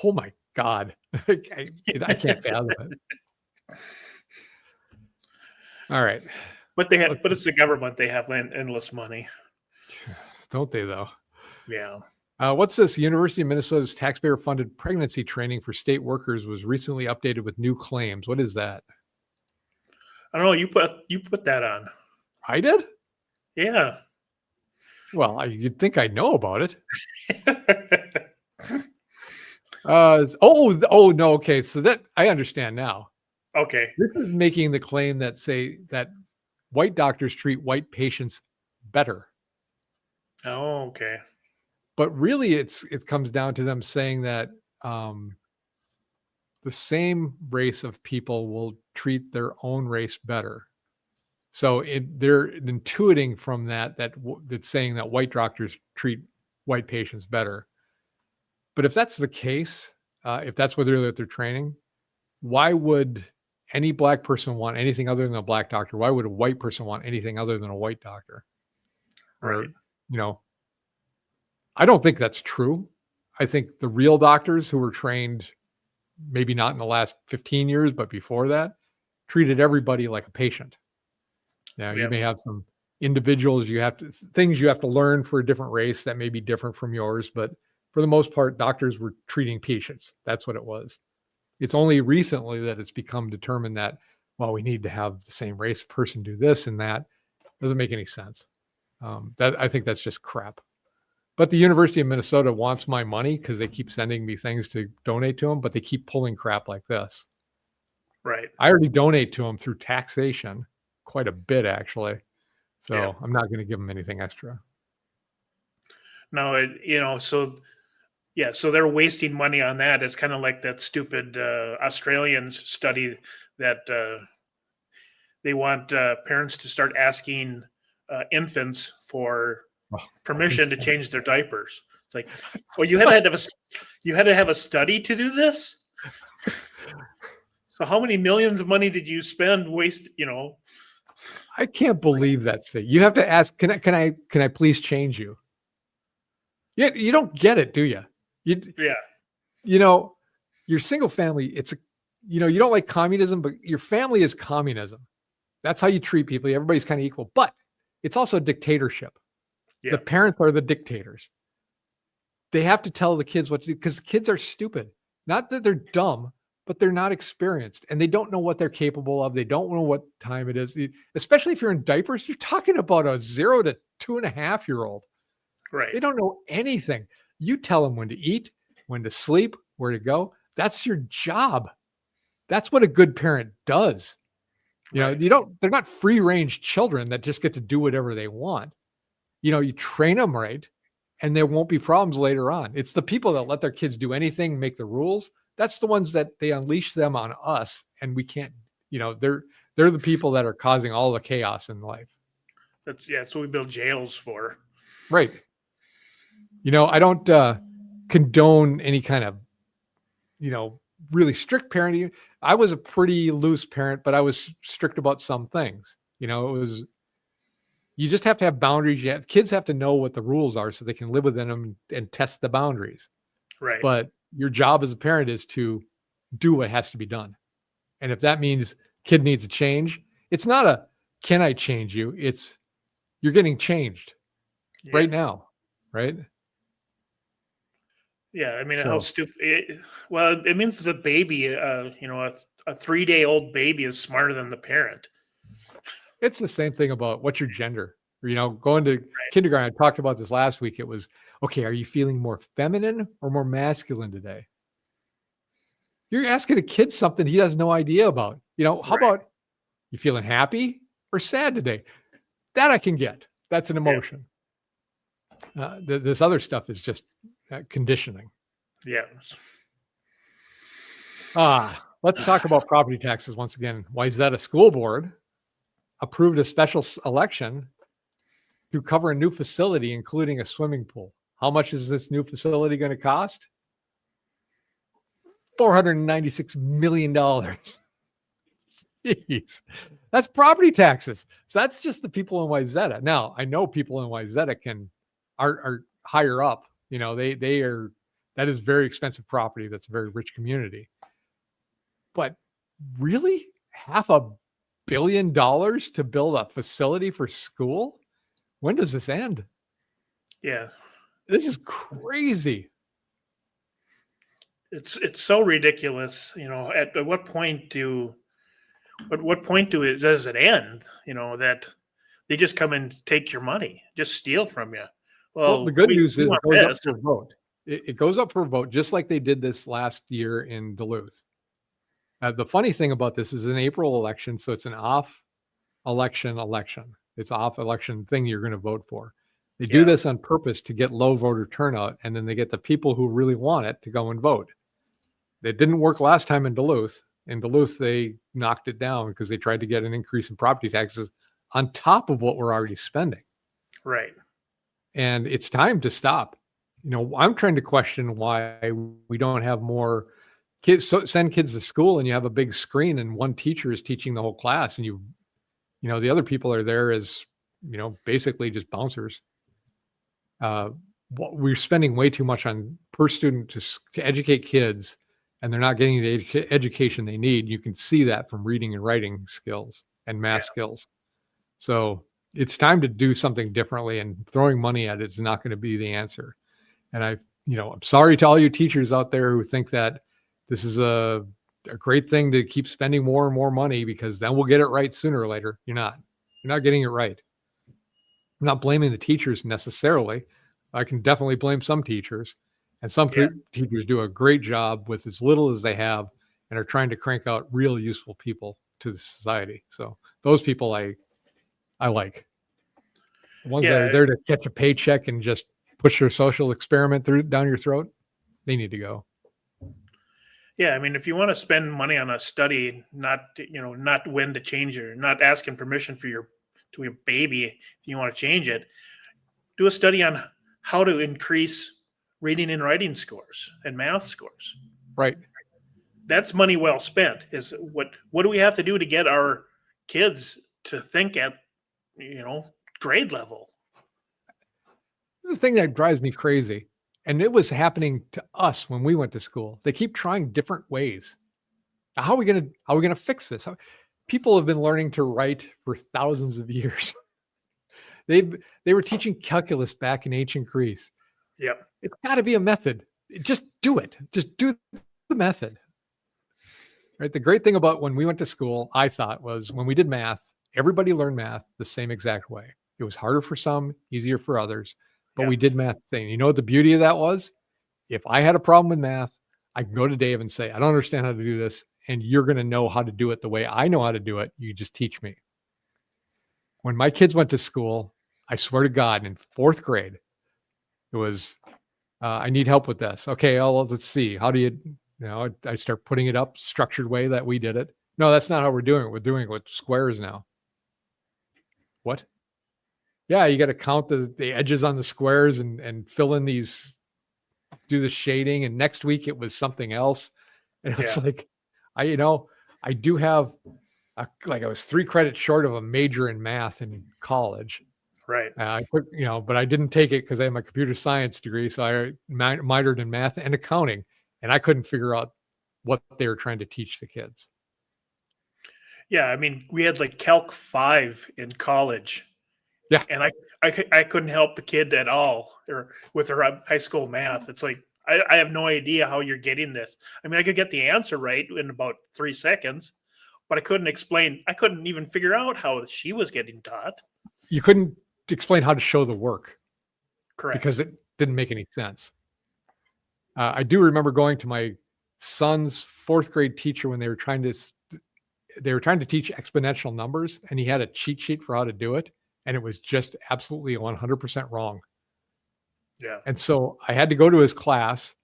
Oh my God. I can't fathom it. All right. But it's the government. They have endless money. Don't they though? Yeah. What's this? University of Minnesota's taxpayer-funded pregnancy training for state workers was recently updated with new claims. What is that? I don't know. You put that on. I did? Yeah. Well, you'd think I know about it. Oh no. Okay, so that I understand now. Okay. This is making the claim that say that white doctors treat white patients better. Oh, okay. But really, it comes down to them saying that the same race of people will treat their own race better. So they're intuiting from that it's saying that white doctors treat white patients better. But if that's the case, if that's what they're training, why would any black person want anything other than a black doctor? Why would a white person want anything other than a white doctor? Right. Or, I don't think that's true. I think the real doctors who were trained, maybe not in the last 15 years, but before that, treated everybody like a patient. Now, you may have some individuals, things you have to learn for a different race that may be different from yours, but for the most part, doctors were treating patients. That's what it was. It's only recently that it's become determined that, well, we need to have the same race person do this and that. Doesn't make any sense. I think that's just crap. But the University of Minnesota wants my money because they keep sending me things to donate to them, but they keep pulling crap like this. Right. I already donate to them through taxation, quite a bit actually. So I'm not going to give them anything extra. No, so they're wasting money on that. It's kind of like that stupid Australian study that they want parents to start asking infants for permission to change their diapers. It's like, well, you had to have a study to do this. So how many millions of money did you spend I can't believe that's it. You have to ask, can I please change you? Yeah, you don't get it, do you? Your single family, you don't like communism, but your family is communism. That's how you treat people. Everybody's kind of equal, but it's also a dictatorship. Yeah. The parents are the dictators. They have to tell the kids what to do because kids are stupid. Not that they're dumb, but they're not experienced and they don't know what they're capable of. They don't know what time it is. Especially if you're in diapers, you're talking about a 0 to 2.5-year-old. Right. They don't know anything. You tell them when to eat, when to sleep, where to go. That's your job. That's what a good parent does. They're not free range children that just get to do whatever they want. You train them right and there won't be problems later on. It's the people that let their kids do anything, make the rules. That's the ones that they unleash them on us. And we can't, they're the people that are causing all the chaos in life. That's what we build jails for. Right. I don't condone any kind of, really strict parenting. I was a pretty loose parent, but I was strict about some things. You just have to have boundaries. Kids have to know what the rules are so they can live within them and test the boundaries. Right. But your job as a parent is to do what has to be done. And if that means kid needs a change, it's not a, can I change you? It's you're getting changed right now. Right. Yeah. I mean, how stupid. It means the baby, a 3-day-old baby is smarter than the parent. It's the same thing about what's your gender. Going to kindergarten, I talked about this last week. It was, okay, are you feeling more feminine or more masculine today? You're asking a kid something he has no idea about. How about you feeling happy or sad today? That I can get. That's an emotion. This other stuff is just conditioning. Yes. Let's talk about property taxes once again. Wayzata School Board approved a special election to cover a new facility, including a swimming pool. How much is this new facility going to cost? $496 million. Jeez. That's property taxes. So that's just the people in Wayzata. Now I know people in Wayzata are higher up. You know, they are, that is very expensive property. That's a very rich community. But really, $500 million to build a facility for school? When does this end? Yeah. This is crazy. It's so ridiculous. You know, at what point does it end? You know, that they just come and take your money, just steal from you. Well, the good news we is it want goes up this. for a vote. It goes up for a vote, just like they did this last year in Duluth. The funny thing about this is an April election, so it's an off election. It's off election thing you're going to vote for. They do Yeah. this on purpose to get low voter turnout, and then they get the people who really want it to go and vote. It didn't work last time in Duluth. In Duluth, they knocked it down because they tried to get an increase in property taxes on top of what we're already spending. Right. And it's time to stop. You know, I'm trying to question why we don't have more kids. So send kids to school and you have a big screen and one teacher is teaching the whole class, and you know, the other people are there as, you know, basically just bouncers. We're spending way too much on per student to educate kids, and they're not getting the education they need. You can see that from reading and writing skills and math skills. So it's time to do something differently, and throwing money at it is not going to be the answer. And I'm sorry to all you teachers out there who think that this is a great thing to keep spending more and more money because then we'll get it right sooner or later. You're not getting it right. I'm not blaming the teachers necessarily. I can definitely blame some teachers, and some teachers do a great job with as little as they have and are trying to crank out real useful people to the society. So those people I like. The ones that are there to catch a paycheck and just push their social experiment down your throat, they need to go. Yeah, I mean, if you want to spend money on a study, not when to change it, not asking permission to your baby if you want to change it, do a study on how to increase reading and writing scores and math scores. Right. That's money well spent. Is what do we have to do to get our kids to think at, grade level? The thing that drives me crazy, and it was happening to us when we went to school. They keep trying different ways. Now, how are we going to fix this? People have been learning to write for thousands of years. They were teaching calculus back in ancient Greece. Yep. It's got to be a method. Just do it. Just do the method. Right. The great thing about when we went to school, I thought, was when we did math, everybody learned math the same exact way. It was harder for some, easier for others, but we did math the same. You know what the beauty of that was? If I had a problem with math, I can go to Dave and say, I don't understand how to do this, and you're going to know how to do it the way I know how to do it. You just teach me. When my kids went to school, I swear to God, in fourth grade, it was, I need help with this. Okay, let's see. How do you, I start putting it up structured way that we did it. No, that's not how we're doing it. We're doing it with squares now. What? Yeah, you got to count the edges on the squares and fill in these, do the shading. And next week it was something else. And it's like, I do have, I was 3 credits short of a major in math in college. Right. I put, but I didn't take it because I have my computer science degree. So I minored in math and accounting, and I couldn't figure out what they were trying to teach the kids. Yeah. I mean, we had like Calc 5 in college. Yeah. And I couldn't help the kid at all with her high school math. It's like, I have no idea how you're getting this. I mean, I could get the answer right in about 3 seconds, but I couldn't even figure out how she was getting taught. You couldn't explain how to show the work. Correct. Because it didn't make any sense. I do remember going to my son's 4th grade teacher when they were trying to teach exponential numbers, and he had a cheat sheet for how to do it. And it was just absolutely 100% wrong. Yeah. And so I had to go to his class.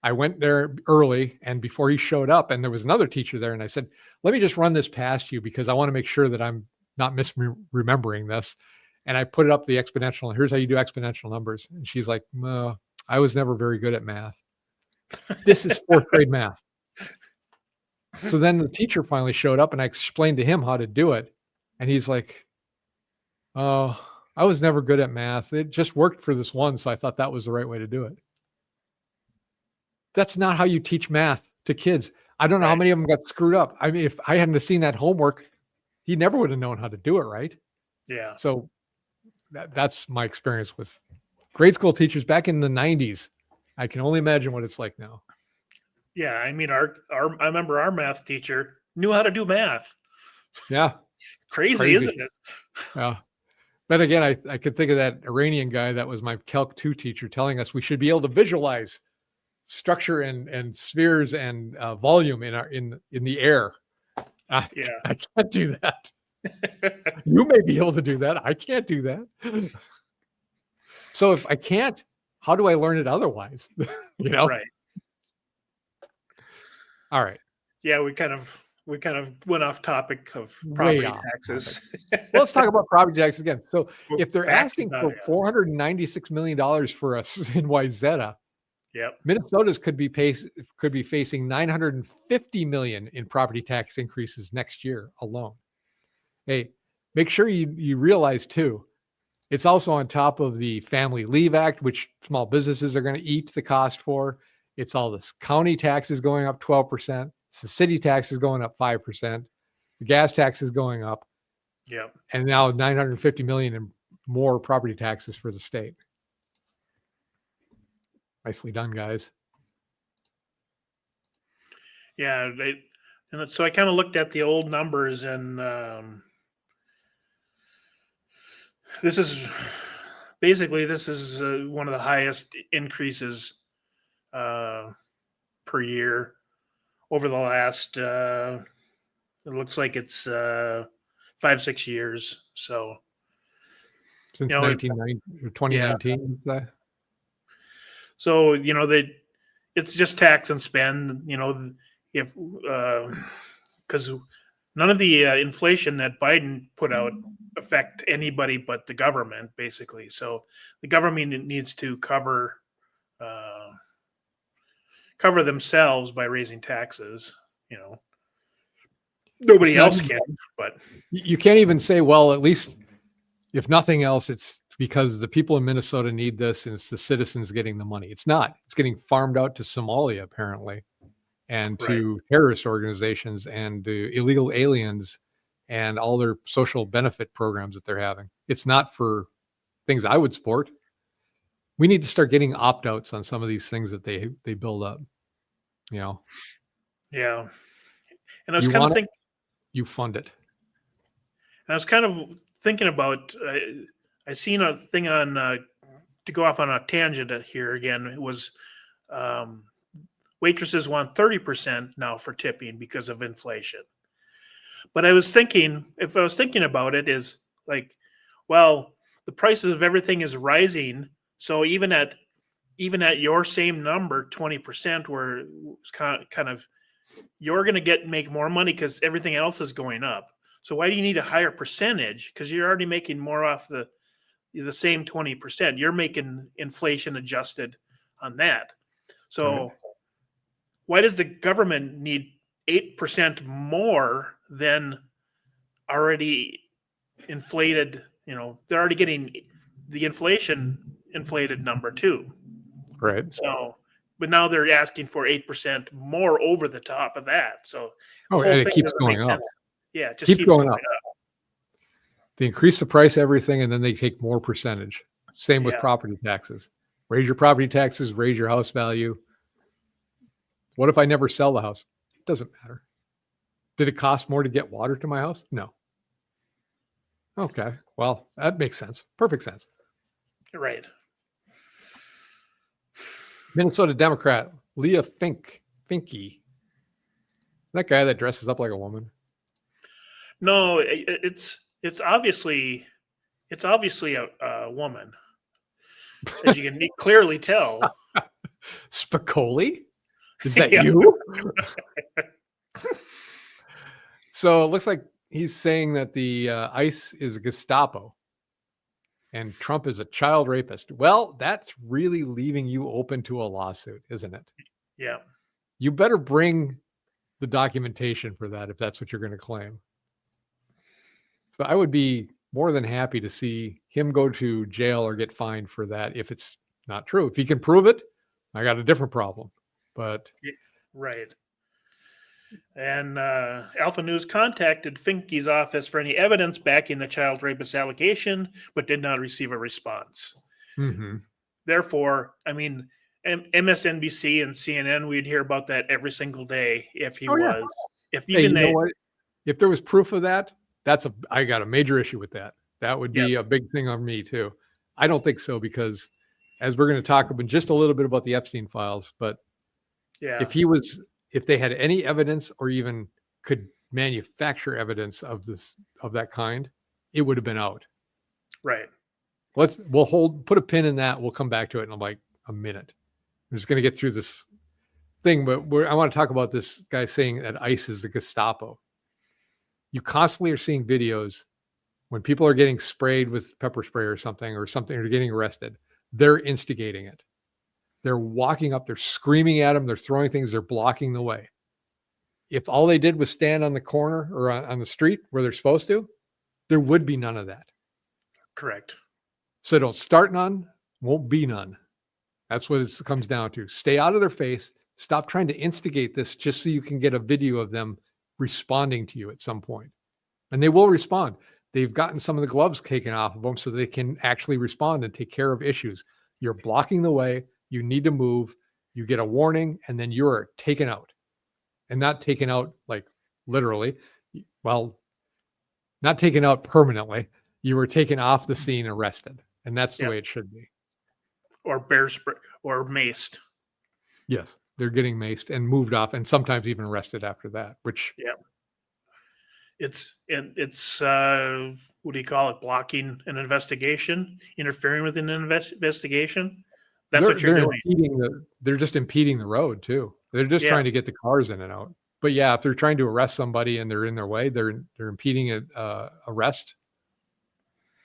I went there early, and before he showed up, and there was another teacher there, and I said, let me just run this past you because I want to make sure that I'm not misremembering this. And I put it up the exponential, and here's how you do exponential numbers. And she's like, no, I was never very good at math. This is 4th grade math. So then the teacher finally showed up, and I explained to him how to do it. And he's like, oh, I was never good at math. It just worked for this one. So I thought that was the right way to do it. That's not how you teach math to kids. I don't know how many of them got screwed up. I mean, if I hadn't have seen that homework, he never would have known how to do it, right? Yeah. So that's my experience with grade school teachers back in the 90s. I can only imagine what it's like now. Yeah, I mean, I remember our math teacher knew how to do math. Yeah. Crazy. Isn't it? Yeah. But again, I could think of that Iranian guy that was my Calc 2 teacher telling us we should be able to visualize structure and spheres and volume in the air. I can't do that. You may be able to do that. I can't do that. So if I can't, how do I learn it otherwise? Right. All right. Yeah, we kind of went off topic of property taxes. Well, let's talk about property taxes again. So if they're asking for $496 million for us in Wayzata, Minnesota's could be facing $950 million in property tax increases next year alone. Hey, make sure you realize too, it's also on top of the Family Leave Act, which small businesses are going to eat the cost for. It's all the county taxes going up 12%. It's the city taxes going up 5%. The gas tax is going up. Yep. And now 950 million in more property taxes for the state. Nicely done, guys. Yeah. And so I kind of looked at the old numbers, and this is one of the highest increases per year over the last, it looks like it's 5-6 years. So since 2019. So, it's just tax and spend, if, because none of the inflation that Biden put out affect anybody but the government, basically. So the government needs to cover themselves by raising taxes. Nobody else can. But you can't even say, well, at least if nothing else, it's because the people in Minnesota need this, and it's the citizens getting the money. It's not. It's getting farmed out to Somalia, apparently, and to terrorist organizations and to illegal aliens and all their social benefit programs that they're having. It's not for things I would support. We need to start getting opt-outs on some of these things that they build up. Yeah. And I was kind of thinking, you fund it. And I was kind of thinking about, I seen a thing on, to go off on a tangent here again, it was waitresses want 30% now for tipping because of inflation. But I was thinking, if I was thinking about it, is like, well, the prices of everything is rising. So even at your same number, 20%, where it's kind of you're going to make more money because everything else is going up. So why do you need a higher percentage? Because you're already making more off the same 20%. You're making inflation adjusted on that. So why does the government need 8% more than already inflated? They're already getting the inflation inflated number too. Right. So, but now they're asking for 8% more over the top of that. So and it keeps going up. Yeah, it just keeps going up. They increase the price of everything, and then they take more percentage. Same with property taxes. Raise your property taxes, raise your house value. What if I never sell the house? It doesn't matter. Did it cost more to get water to my house? No. Okay. Well, that makes sense. Perfect sense. Right. Minnesota Democrat Leah Finke. That guy that dresses up like a woman. No, it's obviously a woman, as you can clearly tell. Spicoli? Is that you? So it looks like he's saying that the ICE is Gestapo and Trump is a child rapist. Well, that's really leaving you open to a lawsuit, isn't it? Yeah. You better bring the documentation for that if that's what you're going to claim. So I would be more than happy to see him go to jail or get fined for that if it's not true. If he can prove it, I got a different problem. But Right. And Alpha News contacted Finke's office for any evidence backing the child rapist allegation, but did not receive a response. Therefore, I mean, MSNBC and CNN, we'd hear about that every single day if he was. If hey, even you know what? If there was proof of that, I got a major issue with that. That would be a big thing on me too. I don't think so, because as we're going to talk about just a little bit about the Epstein files, but if they had any evidence or even could manufacture evidence of that kind, it would have been out. Right. Put a pin in that. We'll come back to it in like a minute. I'm just going to get through this thing, but I want to talk about this guy saying that ICE is the Gestapo. You constantly are seeing videos when people are getting sprayed with pepper spray or something, or getting arrested. They're instigating it. They're walking up, they're screaming at them, they're throwing things, they're blocking the way. If all they did was stand on the corner or on the street where they're supposed to, there would be none of that. Correct. So don't start none, won't be none. That's what it comes down to. Stay out of their face. Stop trying to instigate this just so you can get a video of them responding to you at some point. And they will respond. They've gotten some of the gloves taken off of them so they can actually respond and take care of issues. You're blocking the way. You need to move. You get a warning, and then you're taken out. And not taken out like literally. Well, not taken out permanently. You were taken off the scene, arrested. And that's the way it should be. Or bear spray or maced. Yes, they're getting maced and moved off, and sometimes even arrested after that. Which it's what do you call it? Blocking an investigation, interfering with an investigation. That's what you're doing. They're just impeding the road too. They're just trying to get the cars in and out. But yeah, if they're trying to arrest somebody and they're in their way, they're impeding an arrest.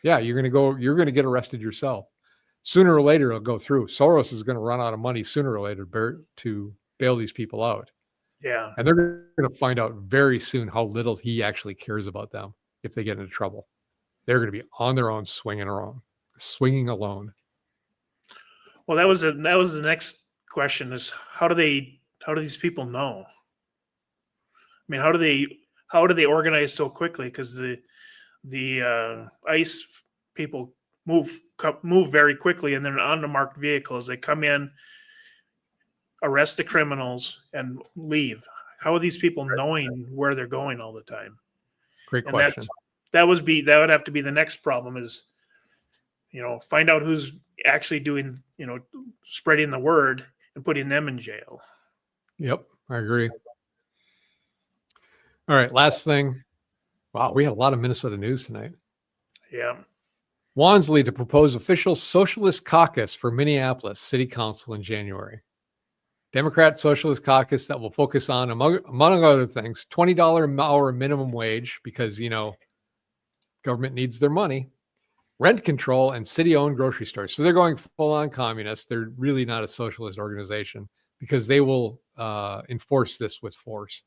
Yeah, you're going to get arrested yourself. Sooner or later, it'll go through. Soros is going to run out of money sooner or later to bail these people out. Yeah. And they're going to find out very soon how little he actually cares about them if they get into trouble. They're going to be on their own, swinging alone. Well, that was the next question: is how do these people know? I mean, how do they organize so quickly? Because the ICE people move very quickly, and they're on the marked vehicles. They come in, arrest the criminals, and leave. How are these people knowing where they're going all the time? Great question. That would have to be the next problem: is find out who's actually doing spreading the word and putting them in jail. Yep, I agree. All right, last thing. Wow, we had a lot of Minnesota news tonight. Yeah. Wansley to propose official socialist caucus for Minneapolis City Council in January. Democrat Socialist Caucus that will focus on, among other things, $20 an hour minimum wage, because, government needs their money, rent control, and city-owned grocery stores. So they're going full-on communist. They're really not a socialist organization because they will enforce this with force.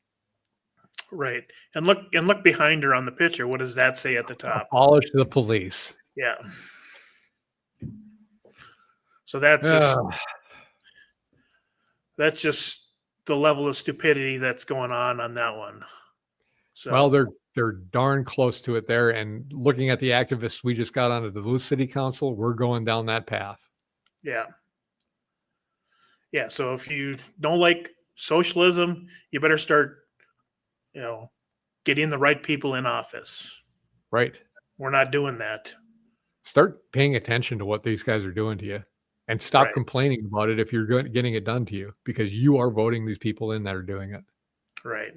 Right. And look behind her on the picture. What does that say at the top? Abolish the police. Yeah. So that's just the level of stupidity that's going on that one. So, well, they're darn close to it there. And looking at the activists we just got on the Duluth City Council, we're going down that path. Yeah. Yeah. So if you don't like socialism, you better start getting the right people in office. Right. We're not doing that. Start paying attention to what these guys are doing to you, and stop complaining about it if you're getting it done to you, because you are voting these people in that are doing it. Right.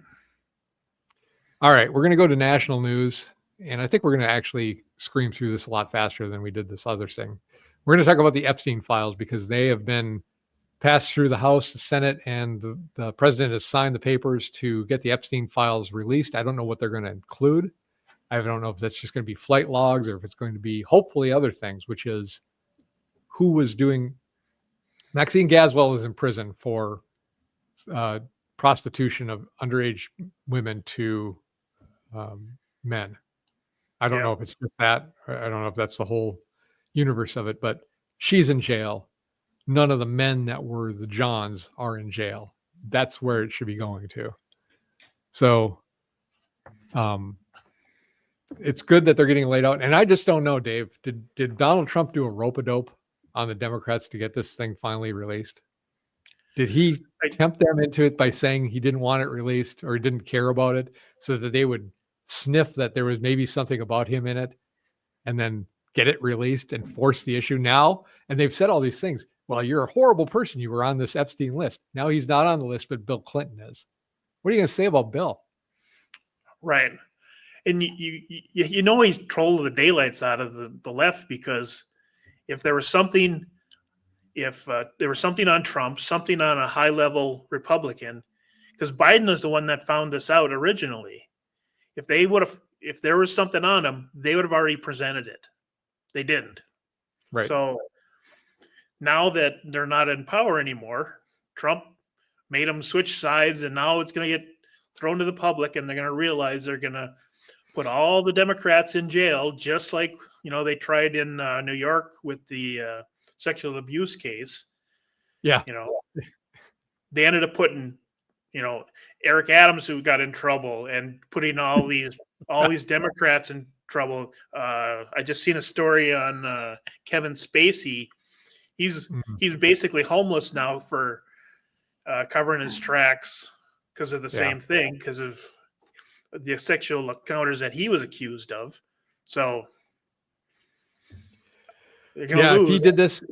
All right. We're going to go to national news, and I think we're going to actually scream through this a lot faster than we did this other thing. We're going to talk about the Epstein files because they have been passed through the House, the Senate, and the president has signed the papers to get the Epstein files released. I don't know what they're going to include. I don't know if that's just going to be flight logs or if it's going to be hopefully other things, which is who was doing. Maxine Gaswell is in prison for prostitution of underage women to men. I don't know if it's just that. I don't know if that's the whole universe of it, but she's in jail. None of the men that were the Johns are in jail. That's where it should be going to. So it's good that they're getting laid out. And I just don't know, Dave, did Donald Trump do a rope-a-dope on the Democrats to get this thing finally released? Did he tempt them into it by saying he didn't want it released or he didn't care about it so that they would sniff that there was maybe something about him in it and then get it released and force the issue now? And they've said all these things. Well, you're a horrible person. You were on this Epstein list. Now he's not on the list, but Bill Clinton is. What are you going to say about Bill? Right. And you know he's trolled the daylights out of the left, because if there was something, on Trump, something on a high level Republican, because Biden is the one that found this out originally. If there was something on him, they would have already presented it. They didn't. Right. So now that they're not in power anymore, Trump made them switch sides, and now it's going to get thrown to the public, and they're going to realize they're going to put all the Democrats in jail, just like, they tried in New York with the sexual abuse case. Yeah. They ended up putting, Eric Adams, who got in trouble, and putting all these Democrats in trouble. I just seen a story on Kevin Spacey. He's basically homeless now for covering his tracks because of the same thing, because of the sexual encounters that he was accused of. So they're gonna lose. If he did this,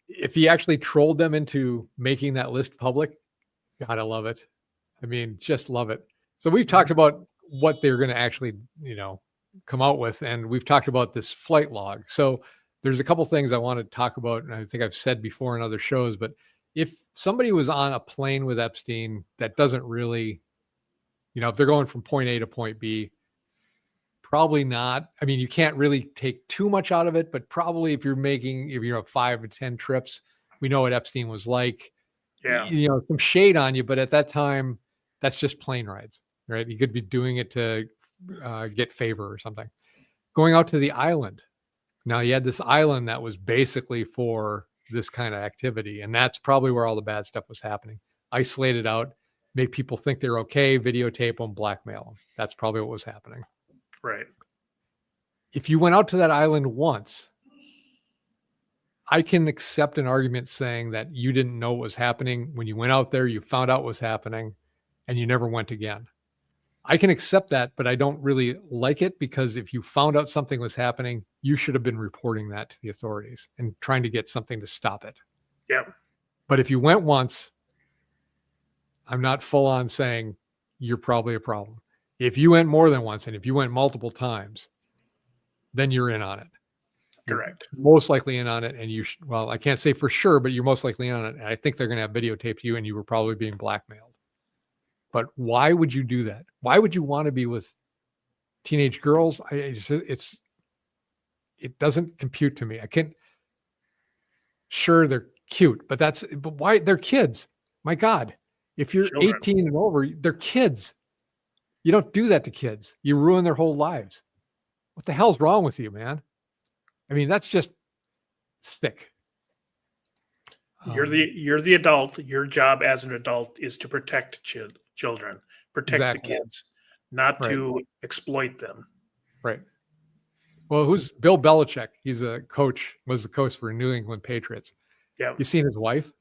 if he actually trolled them into making that list public, God, I love it. I mean, just love it. So we've talked about what they're going to actually, come out with, and we've talked about this flight log. So there's a couple things I want to talk about, and I think I've said before in other shows, but if somebody was on a plane with Epstein that doesn't really, if they're going from point A to point B, probably not. I mean, you can't really take too much out of it, but probably if you're 5 or 10 trips, we know what Epstein was like. Yeah. Some shade on you, but at that time, that's just plane rides, right? You could be doing it to get favor or something. Going out to the island. Now you had this island that was basically for this kind of activity, and that's probably where all the bad stuff was happening. Isolated out, make people think they're okay, videotape them, blackmail them. That's probably what was happening. Right. If you went out to that island once, I can accept an argument saying that you didn't know what was happening. When you went out there, you found out what was happening, and you never went again. I can accept that, but I don't really like it, because if you found out something was happening, you should have been reporting that to the authorities and trying to get something to stop it. Yeah. But if you went once, I'm not full on saying you're probably a problem. If you went more than once, and if you went multiple times, then you're in on it. Correct. You're most likely in on it, and I can't say for sure, but you're most likely in on it. And I think they're going to have videotaped you, and you were probably being blackmailed. But why would you do that? Why would you want to be with teenage girls? It doesn't compute to me. I can't. Sure, they're cute, but why? They're kids. My God, if you're 18 and over, they're kids. You don't do that to kids. You ruin their whole lives. What the hell's wrong with you, man? I mean, that's just sick. You're the adult. Your job as an adult is to protect children, protect the kids, not to exploit them. Right. Well, who's Bill Belichick? He's was the coach for New England Patriots. Yeah. You seen his wife?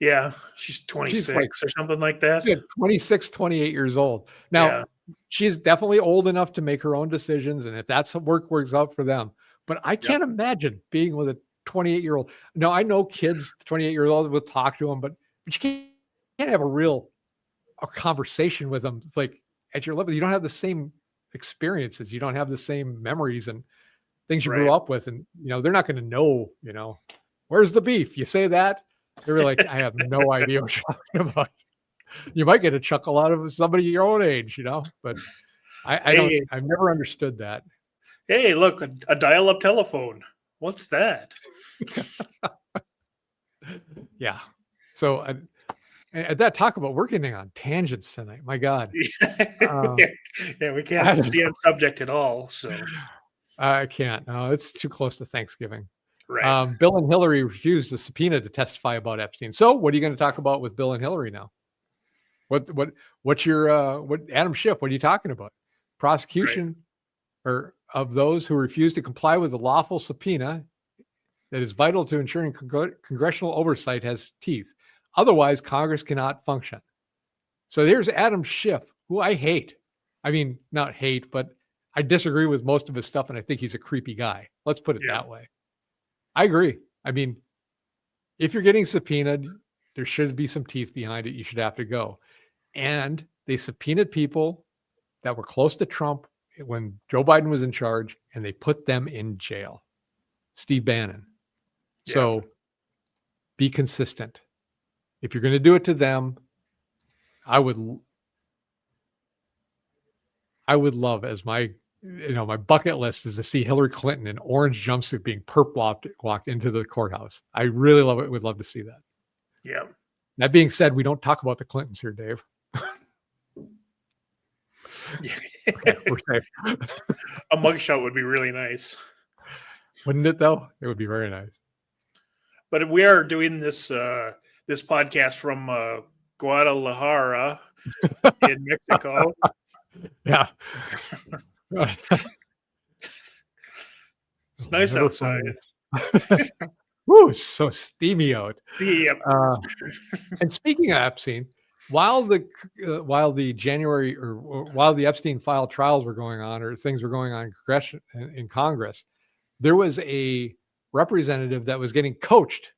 Yeah. She's 26 or something like that. 26, 28 years old. Now, she's definitely old enough to make her own decisions. And if that's works out for them. But I can't imagine being with a 28-year-old. No, I know kids, 28-year-old will talk to them, but you can't have a conversation with them like at your level. You don't have the same experiences. You don't have the same memories and things you grew up with. And, they're not going to know, where's the beef? You say that, they're like, I have no idea what you're talking about. You might get a chuckle out of somebody your own age, but I've never understood that. Hey, look, a dial-up telephone. What's that? Yeah. So And that talk about we're getting on tangents tonight. My God. Yeah, we can't stay on subject at all. So I can't. No, it's too close to Thanksgiving. right. Bill and Hillary refused a subpoena to testify about Epstein. So what are you going to talk about with Bill and Hillary now? What's your what Adam Schiff? What are you talking about? Prosecution or of those who refuse to comply with the lawful subpoena that is vital to ensuring congressional oversight has teeth. Otherwise, Congress cannot function. So there's Adam Schiff, who I hate. I mean, not hate, but I disagree with most of his stuff, and I think he's a creepy guy. Let's put it that way. I agree. I mean, if you're getting subpoenaed, there should be some teeth behind it. You should have to go. And they subpoenaed people that were close to Trump when Joe Biden was in charge, and they put them in jail. Steve Bannon. So be consistent. If you're going to do it to them, I would love as my bucket list is to see Hillary Clinton in orange jumpsuit being perp walked into the courthouse. I really love it. Would love to see that. Yeah. That being said, we don't talk about the Clintons here, Dave. Okay, we're safe. A mugshot would be really nice. Wouldn't it though? It would be very nice. But we are doing this this podcast from Guadalajara in Mexico. Yeah. It's nice outside. Woo, so steamy out. Yep. And speaking of Epstein, while the January or while the Epstein file trials were going on or things were going on in Congress, there was a representative that was getting coached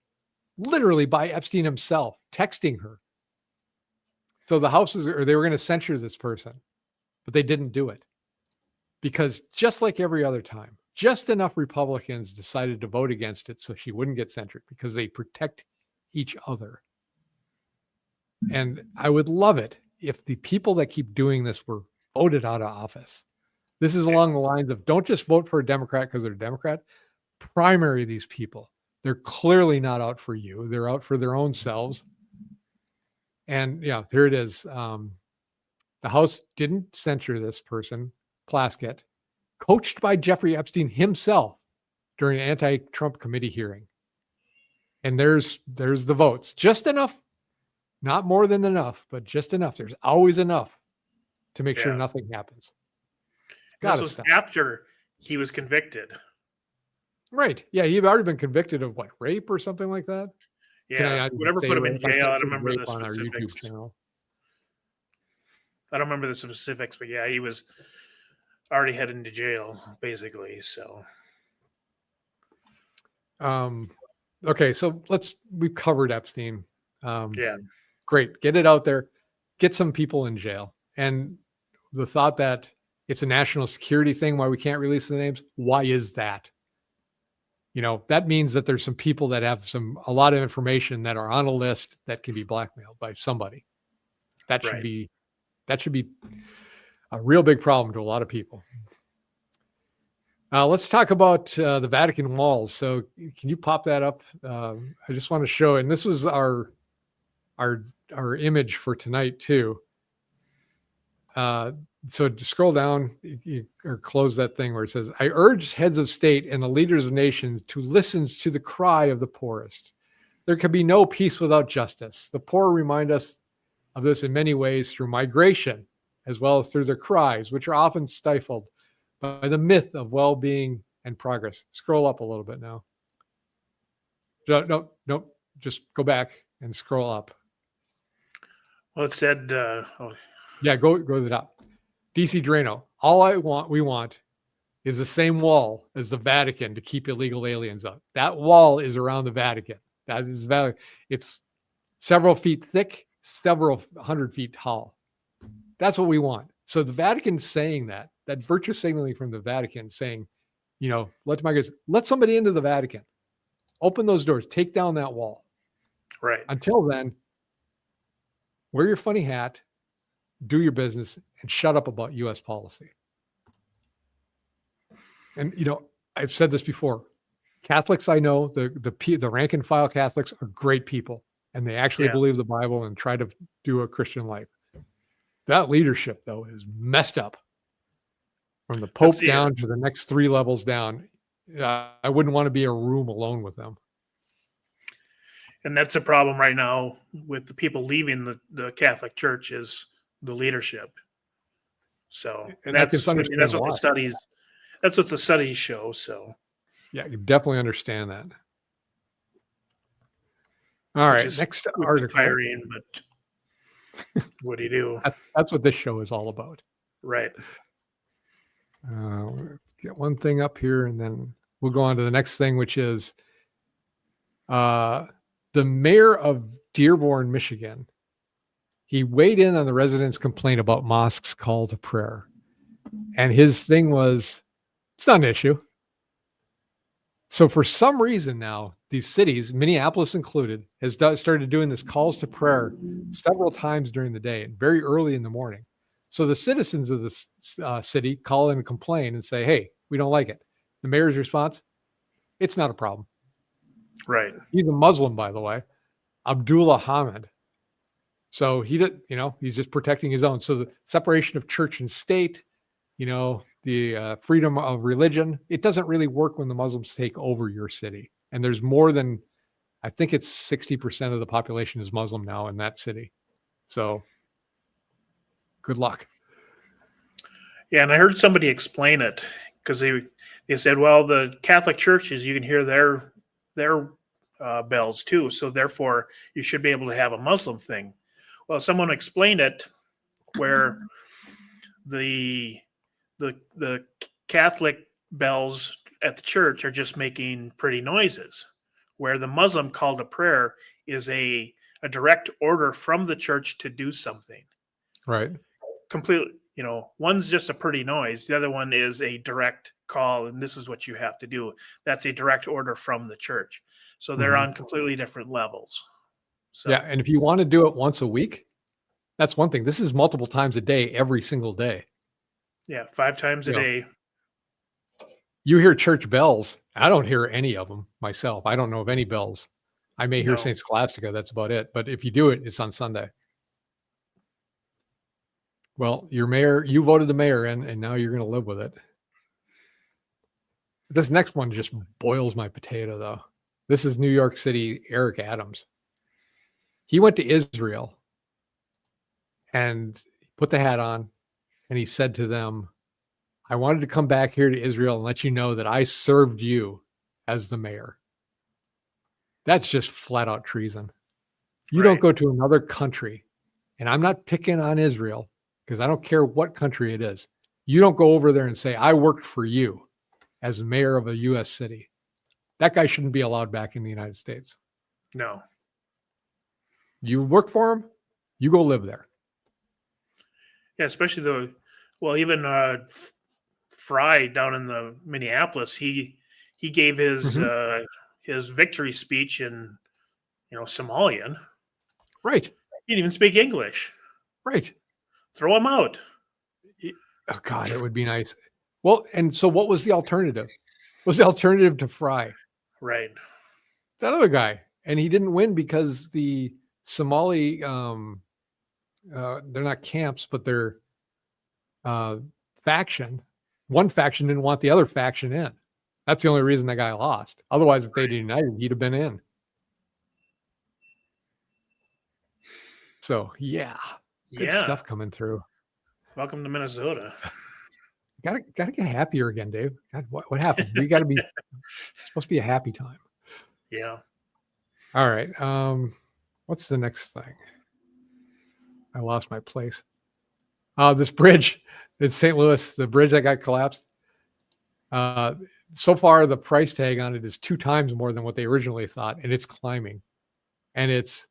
literally by Epstein himself, texting her. So the House they were going to censure this person, but they didn't do it because just like every other time, just enough Republicans decided to vote against it so she wouldn't get censored because they protect each other. And I would love it if the people that keep doing this were voted out of office. This is along the lines of don't just vote for a Democrat because they're a Democrat. Primary these people. They're clearly not out for you. They're out for their own selves. And yeah, here it is. The House didn't censure this person, Plaskett, coached by Jeffrey Epstein himself during an anti-Trump committee hearing. And there's the votes. Just enough, not more than enough, but just enough. There's always enough to make sure nothing happens. This was after he was convicted. Right. Yeah, he'd already been convicted of what, rape or something like that? Yeah, whatever put him in jail. I don't remember the specifics. I don't remember the specifics, but yeah, he was already heading to jail, basically. So, okay, so we've covered Epstein. Yeah, great. Get it out there. Get some people in jail. And the thought that it's a national security thing, why we can't release the names. Why is that? That means that there's some people that have a lot of information that are on a list that can be blackmailed by somebody. That should be a real big problem to a lot of people. Let's talk about the Vatican walls. So can you pop that up? I just want to show, and this was our image for tonight too. So scroll down or close that thing where it says, I urge heads of state and the leaders of nations to listen to the cry of the poorest. There can be no peace without justice. The poor remind us of this in many ways through migration, as well as through their cries, which are often stifled by the myth of well-being and progress. Scroll up a little bit now. No, just go back and scroll up. Well, it said, yeah, go to the top. DC Drano. We want is the same wall as the Vatican to keep illegal aliens out. That wall is around the Vatican. That is valid. It's several feet thick, several 100 feet tall. That's what we want. So the Vatican's saying that virtue signaling from the Vatican saying, let somebody into the Vatican. Open those doors. Take down that wall. Right. Until then, wear your funny hat, do your business, and shut up about U.S. policy. And, I've said this before. Catholics I know, the rank and file Catholics are great people. and they actually believe the Bible and try to do a Christian life. That leadership, though, is messed up from the Pope down to the next 3 levels down. I wouldn't want to be in a room alone with them. And that's a problem right now with the people leaving the Catholic Church is the leadership. So that's what the studies show. So yeah, you definitely understand that. All right, next article. Tiring, but what do you do? That's what this show is all about. Right. Get one thing up here, and then we'll go on to the next thing, which is the mayor of Dearborn, Michigan. He weighed in on the residents' complaint about mosques' call to prayer. And his thing was, it's not an issue. So for some reason now, these cities, Minneapolis included, has started doing this calls to prayer several times during the day and very early in the morning. So the citizens of this city call in and complain and say, hey, we don't like it. The mayor's response, it's not a problem. Right. He's a Muslim, by the way, Abdullah Hamid. So he's just protecting his own. So the separation of church and state, the freedom of religion, it doesn't really work when the Muslims take over your city. And there's more than, I think it's 60% of the population is Muslim now in that city. So good luck. Yeah, and I heard somebody explain it because they said, well, the Catholic churches, you can hear their bells too. So therefore, you should be able to have a Muslim thing. Well, someone explained it where the Catholic bells at the church are just making pretty noises, where the Muslim call to prayer is a direct order from the church to do something. Right. Completely, one's just a pretty noise. The other one is a direct call, and this is what you have to do. That's a direct order from the church. So they're on completely different levels. So, yeah, and if you want to do it once a week, that's one thing. This is multiple times a day, every single day. Yeah, 5 times a day. You hear church bells. I don't hear any of them myself. I don't know of any bells. I may hear St. Scholastica. That's about it. But if you do it, it's on Sunday. Well, your mayor, you voted the mayor in, and now you're going to live with it. This next one just boils my potato, though. This is New York City, Eric Adams. He went to Israel and put the hat on, and he said to them, I wanted to come back here to Israel and let you know that I served you as the mayor. That's just flat out treason. You don't go to another country, and I'm not picking on Israel because I don't care what country it is. You don't go over there and say, I worked for you as mayor of a U.S. city. That guy shouldn't be allowed back in the United States. No. You work for him, you go live there. Yeah, especially even Fry down in the Minneapolis, he gave his victory speech in Somalian. Right. He didn't even speak English. Right. Throw him out. Oh God, it would be nice. Well, and so what was the alternative? What was the alternative to Fry? Right. That other guy. And he didn't win because the Somali they're not camps, but they're faction. One faction didn't want the other faction in. That's the only reason that guy lost. Otherwise, if they'd united, he'd have been in. So good stuff coming through. Welcome to Minnesota. Gotta get happier again, Dave. God, what happened? We gotta be it's supposed to be a happy time. Yeah. All right. What's the next thing? I lost my place. This bridge in St. Louis, the bridge that got collapsed. So far, the price tag on it is 2 times more than what they originally thought, and it's climbing. And it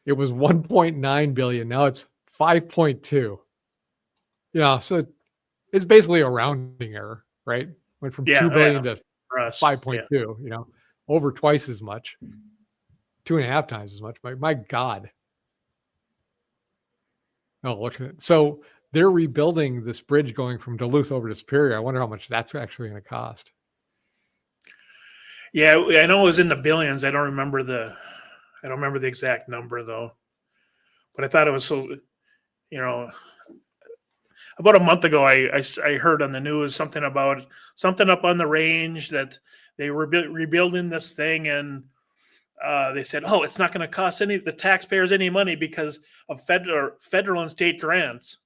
was 1.9 billion. Now it's 5.2. So it's basically a rounding error, right? Went from 2 billion to 5.2. Over twice as much, 2.5 times as much. My God. Oh, look at it. So they're rebuilding this bridge going from Duluth over to Superior. I wonder how much that's actually going to cost. Yeah, I know it was in the billions. I don't remember I don't remember the exact number though, but I thought it was so, you know, about a month ago, I heard on the news something about something up on the range that they were rebuilding this thing, and they said, "Oh, it's not going to cost the taxpayers any money because of federal and state grants."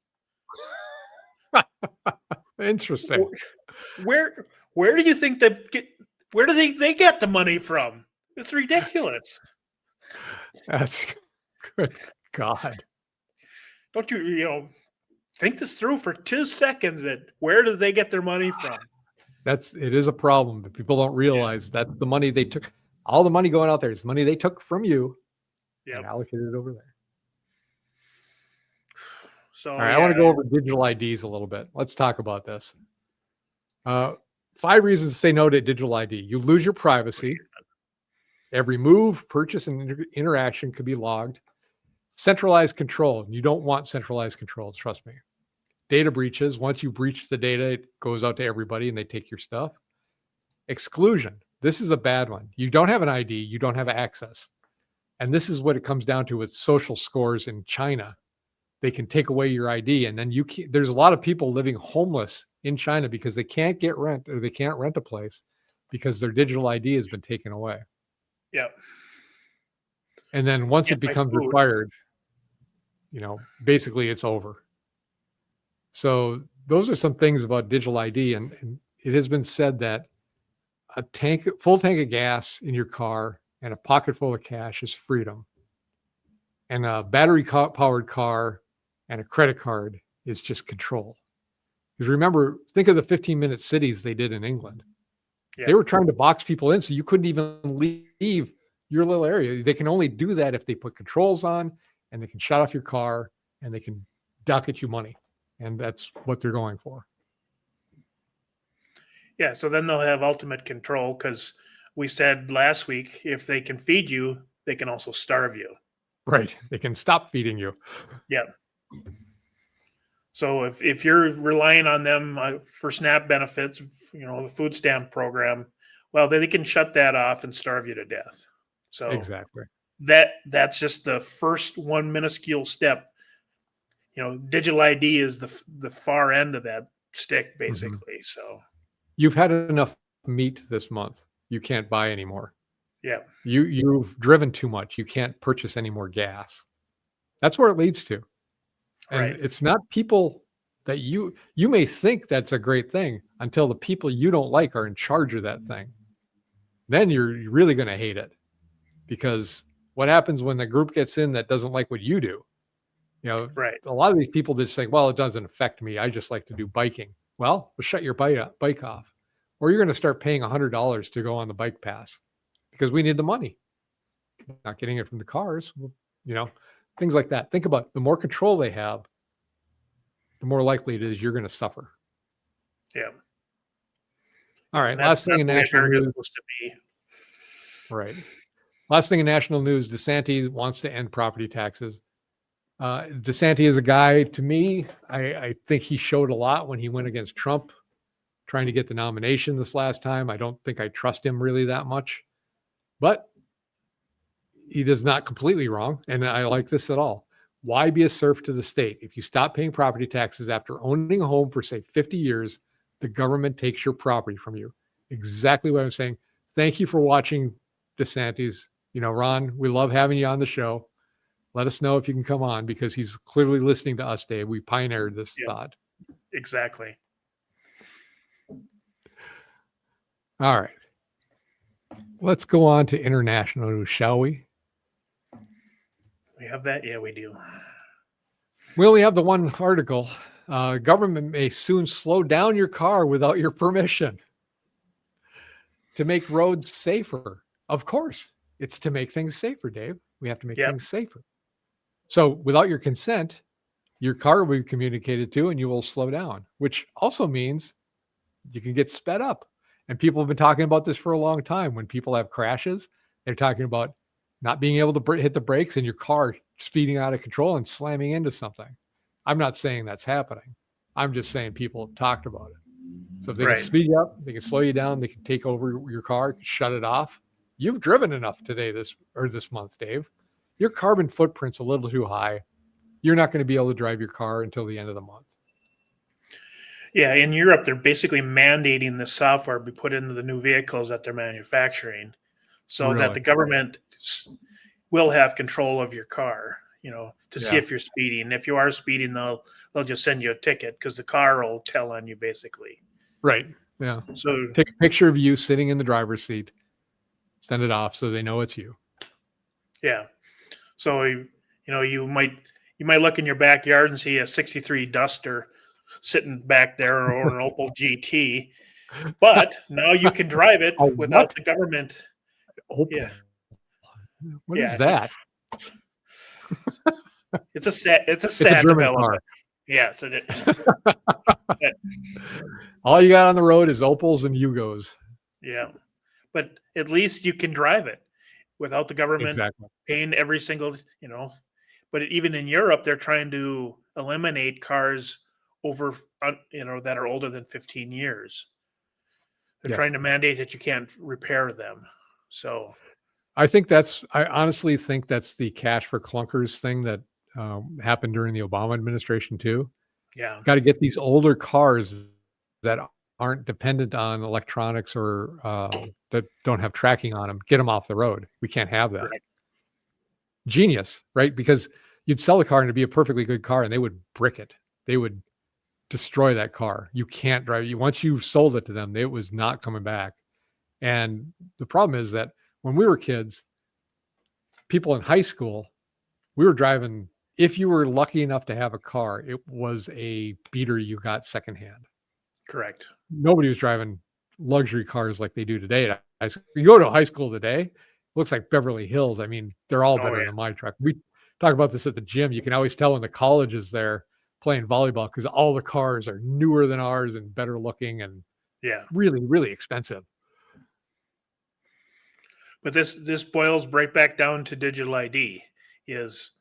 Interesting. Where where do you think they get? Where do they get the money from? It's ridiculous. That's good. God. Don't you think this through for 2 seconds? That where do they get their money from? It is a problem, but people don't realize that's the money they took. All the money going out there is money they took from you and allocated it over there. So all right, I want to go over digital IDs a little bit. Let's talk about this. 5 reasons to say no to digital ID. You lose your privacy. Every move, purchase, and interaction could be logged. Centralized control. You don't want centralized control, trust me. Data breaches. Once you breach the data, it goes out to everybody and they take your stuff. Exclusion. This is a bad one. You don't have an ID, you don't have access. And this is what it comes down to with social scores in China. They can take away your ID, and then there's a lot of people living homeless in China because they can't get rent, or they can't rent a place because their digital ID has been taken away. Yep. And then once it becomes required, basically it's over. So those are some things about digital ID. And it has been said that a full tank of gas in your car and a pocket full of cash is freedom. And a battery powered car and a credit card is just control. Because remember, think of the 15-minute cities they did in England. Yeah. They were trying to box people in so you couldn't even leave your little area. They can only do that if they put controls on, and they can shut off your car, and they can docket you money. And that's what they're going for. Yeah, so then they'll have ultimate control, because we said last week, if they can feed you, they can also starve you. Right. They can stop feeding you. Yeah. So if you're relying on them for SNAP benefits, the food stamp program, well, they can shut that off and starve you to death. So exactly. That's just the first one minuscule step. Digital ID is the far end of that stick, basically. Mm-hmm. So you've had enough meat this month. You can't buy anymore. Yeah. You've driven too much. You can't purchase any more gas. That's where it leads to. And right. It's not people that you may think that's a great thing until the people you don't like are in charge of that thing. Then you're really going to hate it, because what happens when the group gets in that doesn't like what you do? Right. A lot of these people just say, well, it doesn't affect me. I just like to do biking. Well, shut your bike off, or you're going to start paying $100 to go on the bike pass because we need the money. Not getting it from the cars, things like that. Think about the more control they have, the more likely it is you're going to suffer. Yeah. All right. Last thing in national news. Right. Last thing in national news, DeSantis wants to end property taxes. DeSantis is a guy, to me, I think he showed a lot when he went against Trump, trying to get the nomination this last time. I don't think I trust him really that much, but he is not completely wrong. And I like this at all. Why be a serf to the state? If you stop paying property taxes after owning a home for, say, 50 years, the government takes your property from you. Exactly what I'm saying. Thank you for watching, DeSantis. Ron, we love having you on the show. Let us know if you can come on, because he's clearly listening to us, Dave. We pioneered this thought. Exactly. All right. Let's go on to international news, shall we? We have that? Yeah, we do. We only have the one article. Government may soon slow down your car without your permission to make roads safer. Of course, it's to make things safer, Dave. We have to make things safer. So without your consent, your car will be communicated to and you will slow down, which also means you can get sped up. And people have been talking about this for a long time. When people have crashes, they're talking about not being able to hit the brakes and your car speeding out of control and slamming into something. I'm not saying that's happening. I'm just saying people have talked about it. So if they can speed you up, they can slow you down, they can take over your car, shut it off, you've driven enough today, this month, Dave. Your carbon footprint's a little too high. You're not going to be able to drive your car until the end of the month. Yeah, in Europe, they're basically mandating the software be put into the new vehicles that they're manufacturing, so that Really? the government will have control of your car. To see if you're speeding. If you are speeding, they'll just send you a ticket because the car will tell on you, basically. Right. Yeah. So take a picture of you sitting in the driver's seat, send it off so they know it's you. yeah, so you might look in your backyard and see a '63 Duster sitting back there, or an Opel GT, but now you can drive it without the government. Opel. Yeah. What is that? It's a sad German development. car. Yeah, all you got on the road is Opels and Yugos. Yeah, but at least you can drive it without the government paying every single. But even in Europe, they're trying to eliminate cars over that are older than 15 years. They're trying to mandate that you can't repair them. So I honestly think that's the cash for clunkers thing that happened during the Obama administration too. Yeah. Got to get these older cars that aren't dependent on electronics or that don't have tracking on them, get them off the road. We can't have that. Right. Genius, right? Because you'd sell the car and it'd be a perfectly good car and they would brick it. They would destroy that car. You can't drive it. Once you sold it to them, it was not coming back. And the problem is that when we were kids, people in high school, we were driving, if you were lucky enough to have a car, it was a beater you got secondhand. Correct. Nobody was driving luxury cars like they do today. You go to high school today, it looks like Beverly Hills. I mean, they're all better than my truck. We talk about this at the gym. You can always tell when the college is there playing volleyball because all the cars are newer than ours and better looking and really, really expensive. But this boils right back down to digital ID. Is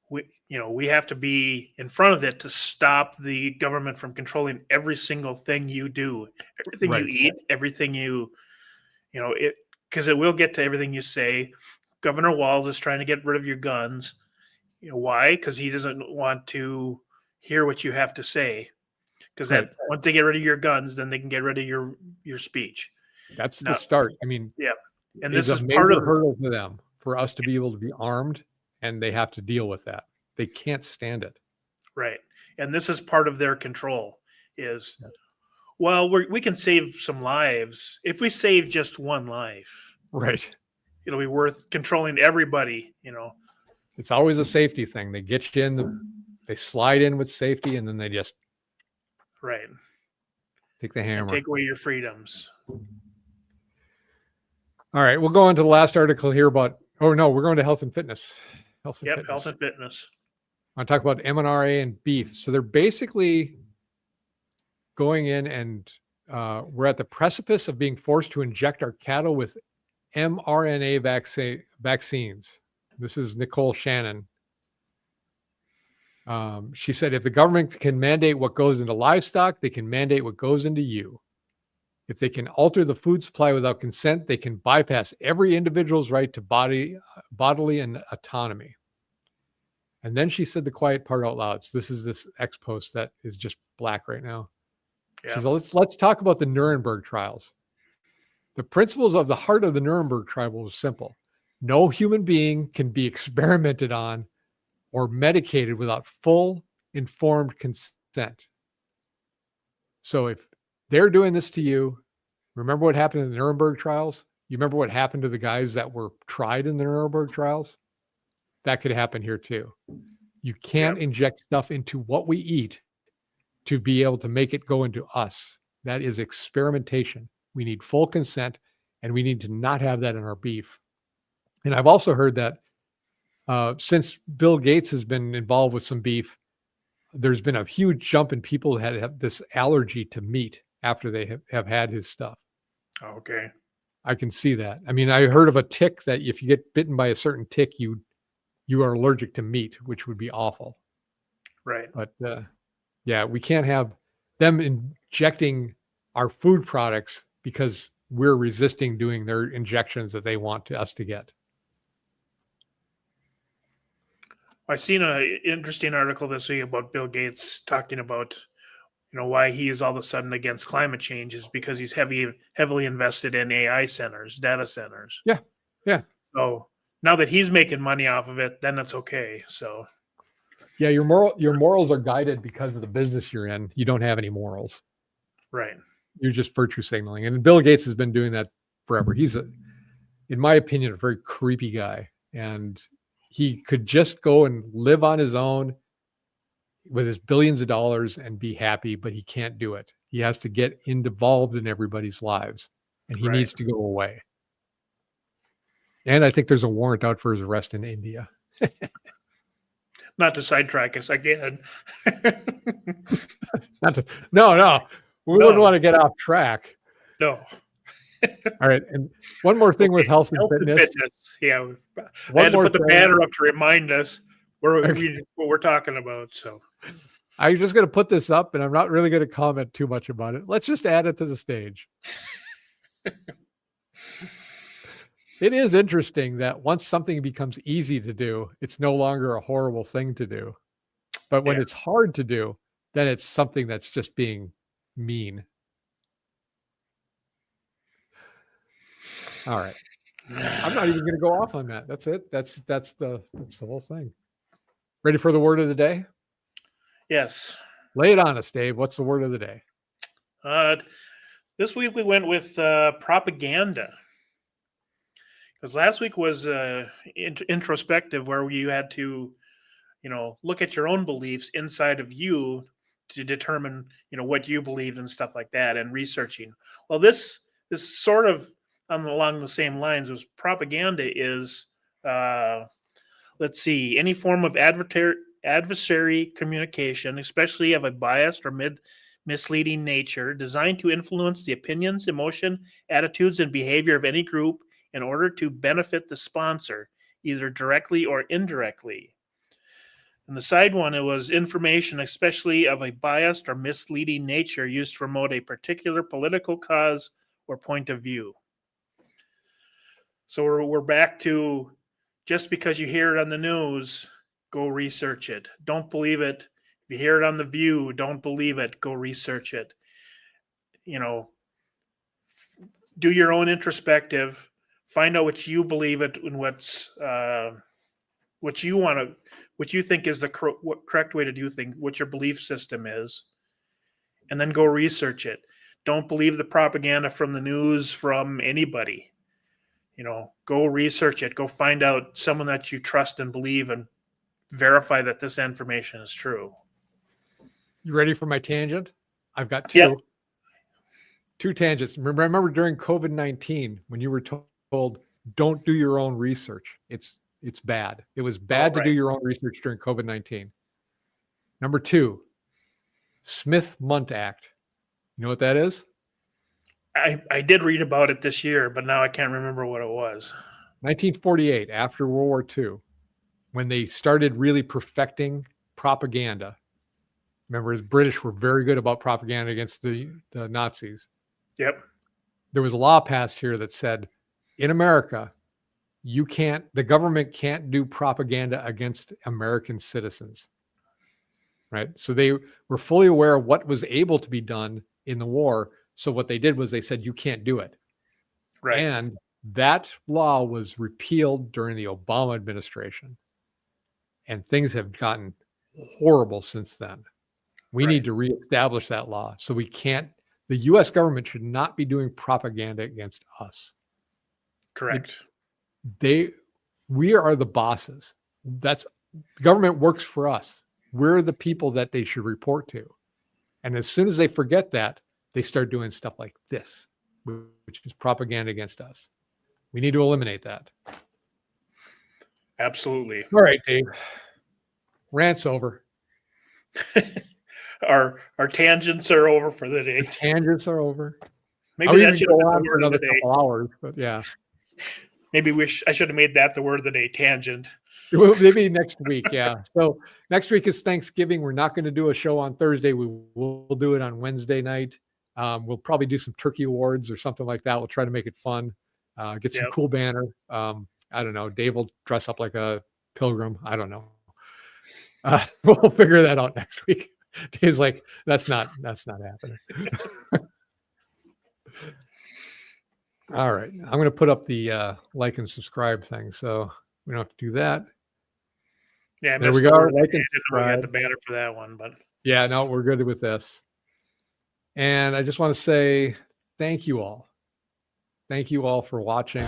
we have to be in front of it to stop the government from controlling every single thing you do, everything you eat, everything because it will get to everything you say. Governor Walz is trying to get rid of your guns. Why? Because he doesn't want to hear what you have to say. Because once they get rid of your guns, then they can get rid of your speech. That's the start. I mean, and this is a part of hurdle for them, for us to be able to be armed, and they have to deal with that. They can't stand it. Right. And this is part of their control is, well, we can save some lives. If we save just one life, right, it'll be worth controlling everybody, It's always a safety thing. They get you in, they slide in with safety, and then they just take the hammer. And take away your freedoms. All right, we'll go on to the last article here about, we're going to health and fitness. Health and fitness. I want to talk about mRNA and beef. So they're basically going in and we're at the precipice of being forced to inject our cattle with mRNA vaccines. This is Nicole Shannon. She said, if the government can mandate what goes into livestock, they can mandate what goes into you. If they can alter the food supply without consent, they can bypass every individual's right to bodily and autonomy. And then she said the quiet part out loud. So this is this X post that is just black right now. Yeah. She said, let's talk about the Nuremberg trials. The principles of the heart of the Nuremberg trial was simple. No human being can be experimented on or medicated without full informed consent. So if they're doing this to you, remember what happened in the Nuremberg trials? You remember what happened to the guys that were tried in the Nuremberg trials? That could happen here too. You can't inject stuff into what we eat to be able to make it go into us. That is experimentation. We need full consent, and we need to not have that in our beef. And I've also heard that since Bill Gates has been involved with some beef, there's been a huge jump in people that have this allergy to meat after they have had his stuff. Okay. I can see that. I mean, I heard of a tick that if you get bitten by a certain tick, you are allergic to meat, which would be awful. Right. But we can't have them injecting our food products because we're resisting doing their injections that they want us to get. I've seen an interesting article this week about Bill Gates talking about, why he is all of a sudden against climate change is because he's heavily invested in AI centers, data centers. Yeah. Yeah. So now that he's making money off of it, then that's okay. So yeah, your morals are guided because of the business you're in. You don't have any morals. Right. You're just virtue signaling. And Bill Gates has been doing that forever. He's in my opinion, a very creepy guy. And he could just go and live on his own with his billions of dollars and be happy, but he can't do it. He has to get involved in everybody's lives, and he needs to go away. And I think there's a warrant out for his arrest in India. Not to sidetrack us again. No. We wouldn't want to get off track. No. All right. And one more thing with health and fitness. Yeah. I had to put the banner up to remind us what we're talking about. So I'm just going to put this up, and I'm not really going to comment too much about it. Let's just add it to the stage. It is interesting that once something becomes easy to do, it's no longer a horrible thing to do. But when it's hard to do, then it's something that's just being mean. All right. I'm not even going to go off on that. That's it. That's the whole thing. Ready for the word of the day? Yes. Lay it on us, Dave. What's the word of the day? This week we went with propaganda. Because last week was introspective, where you had to, look at your own beliefs inside of you to determine, what you believed and stuff like that, and researching. Well, this sort of along the same lines was propaganda is, let's see, any form of adversary communication, especially of a biased or misleading nature, designed to influence the opinions, emotion, attitudes, and behavior of any group in order to benefit the sponsor, either directly or indirectly. And the side one, it was information, especially of a biased or misleading nature, used to promote a particular political cause or point of view. So we're back to, just because you hear it on the news, go research it. Don't believe it. If you hear it on The View, don't believe it. Go research it. Do your own introspective. Find out what you believe it and what you think is the correct way to do things, what your belief system is, and then go research it. Don't believe the propaganda from the news, from anybody. Go research it. Go find out someone that you trust and believe, and verify that this information is true. You ready for my tangent? I've got two. Yep. Two tangents. Remember during COVID-19 when you were told, don't do your own research. It's bad. It was bad to do your own research during COVID-19. Number two, Smith-Mundt Act. You know what that is? I did read about it this year, but now I can't remember what it was. 1948, after World War II, when they started really perfecting propaganda. Remember, the British were very good about propaganda against the Nazis. Yep. There was a law passed here that said, in America, the government can't do propaganda against American citizens. Right? So they were fully aware of what was able to be done in the war. So what they did was they said, you can't do it. Right. And that law was repealed during the Obama administration. And things have gotten horrible since then. We need to reestablish that law. So the U.S. government should not be doing propaganda against us. Correct. We are the bosses. The government works for us. We're the people that they should report to. And as soon as they forget that, they start doing stuff like this, which is propaganda against us. We need to eliminate that. Absolutely. All right, Dave. Rant's over. Our tangents are over for the day. The tangents are over. Maybe that should go on for another couple hours, but yeah. Maybe I should have made that the word of the day, tangent. Maybe next week, yeah. So next week is Thanksgiving. We're not going to do a show on Thursday. We will do it on Wednesday night. We'll probably do some turkey awards or something like that. We'll try to make it fun. Get some Yep. cool banner. I don't know. Dave will dress up like a pilgrim. I don't know. We'll figure that out next week. Dave's like, that's not happening. All right. I'm going to put up the like and subscribe thing. So we don't have to do that. Yeah, there we go. Like and we had subscribe. the banner for that one, but yeah, no, we're good with this. And I just want to say thank you all. Thank you all for watching.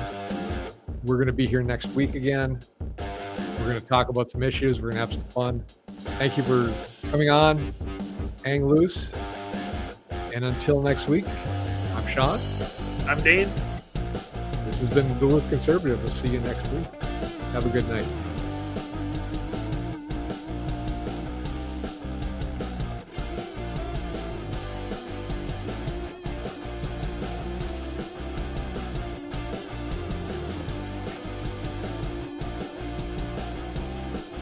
We're going to be here next week again. We're going to talk about some issues. We're going to have some fun. Thank you for coming on. Hang loose. And until next week, I'm Sean. I'm Dave. This has been the Duluth Conservative. We'll see you next week. Have a good night.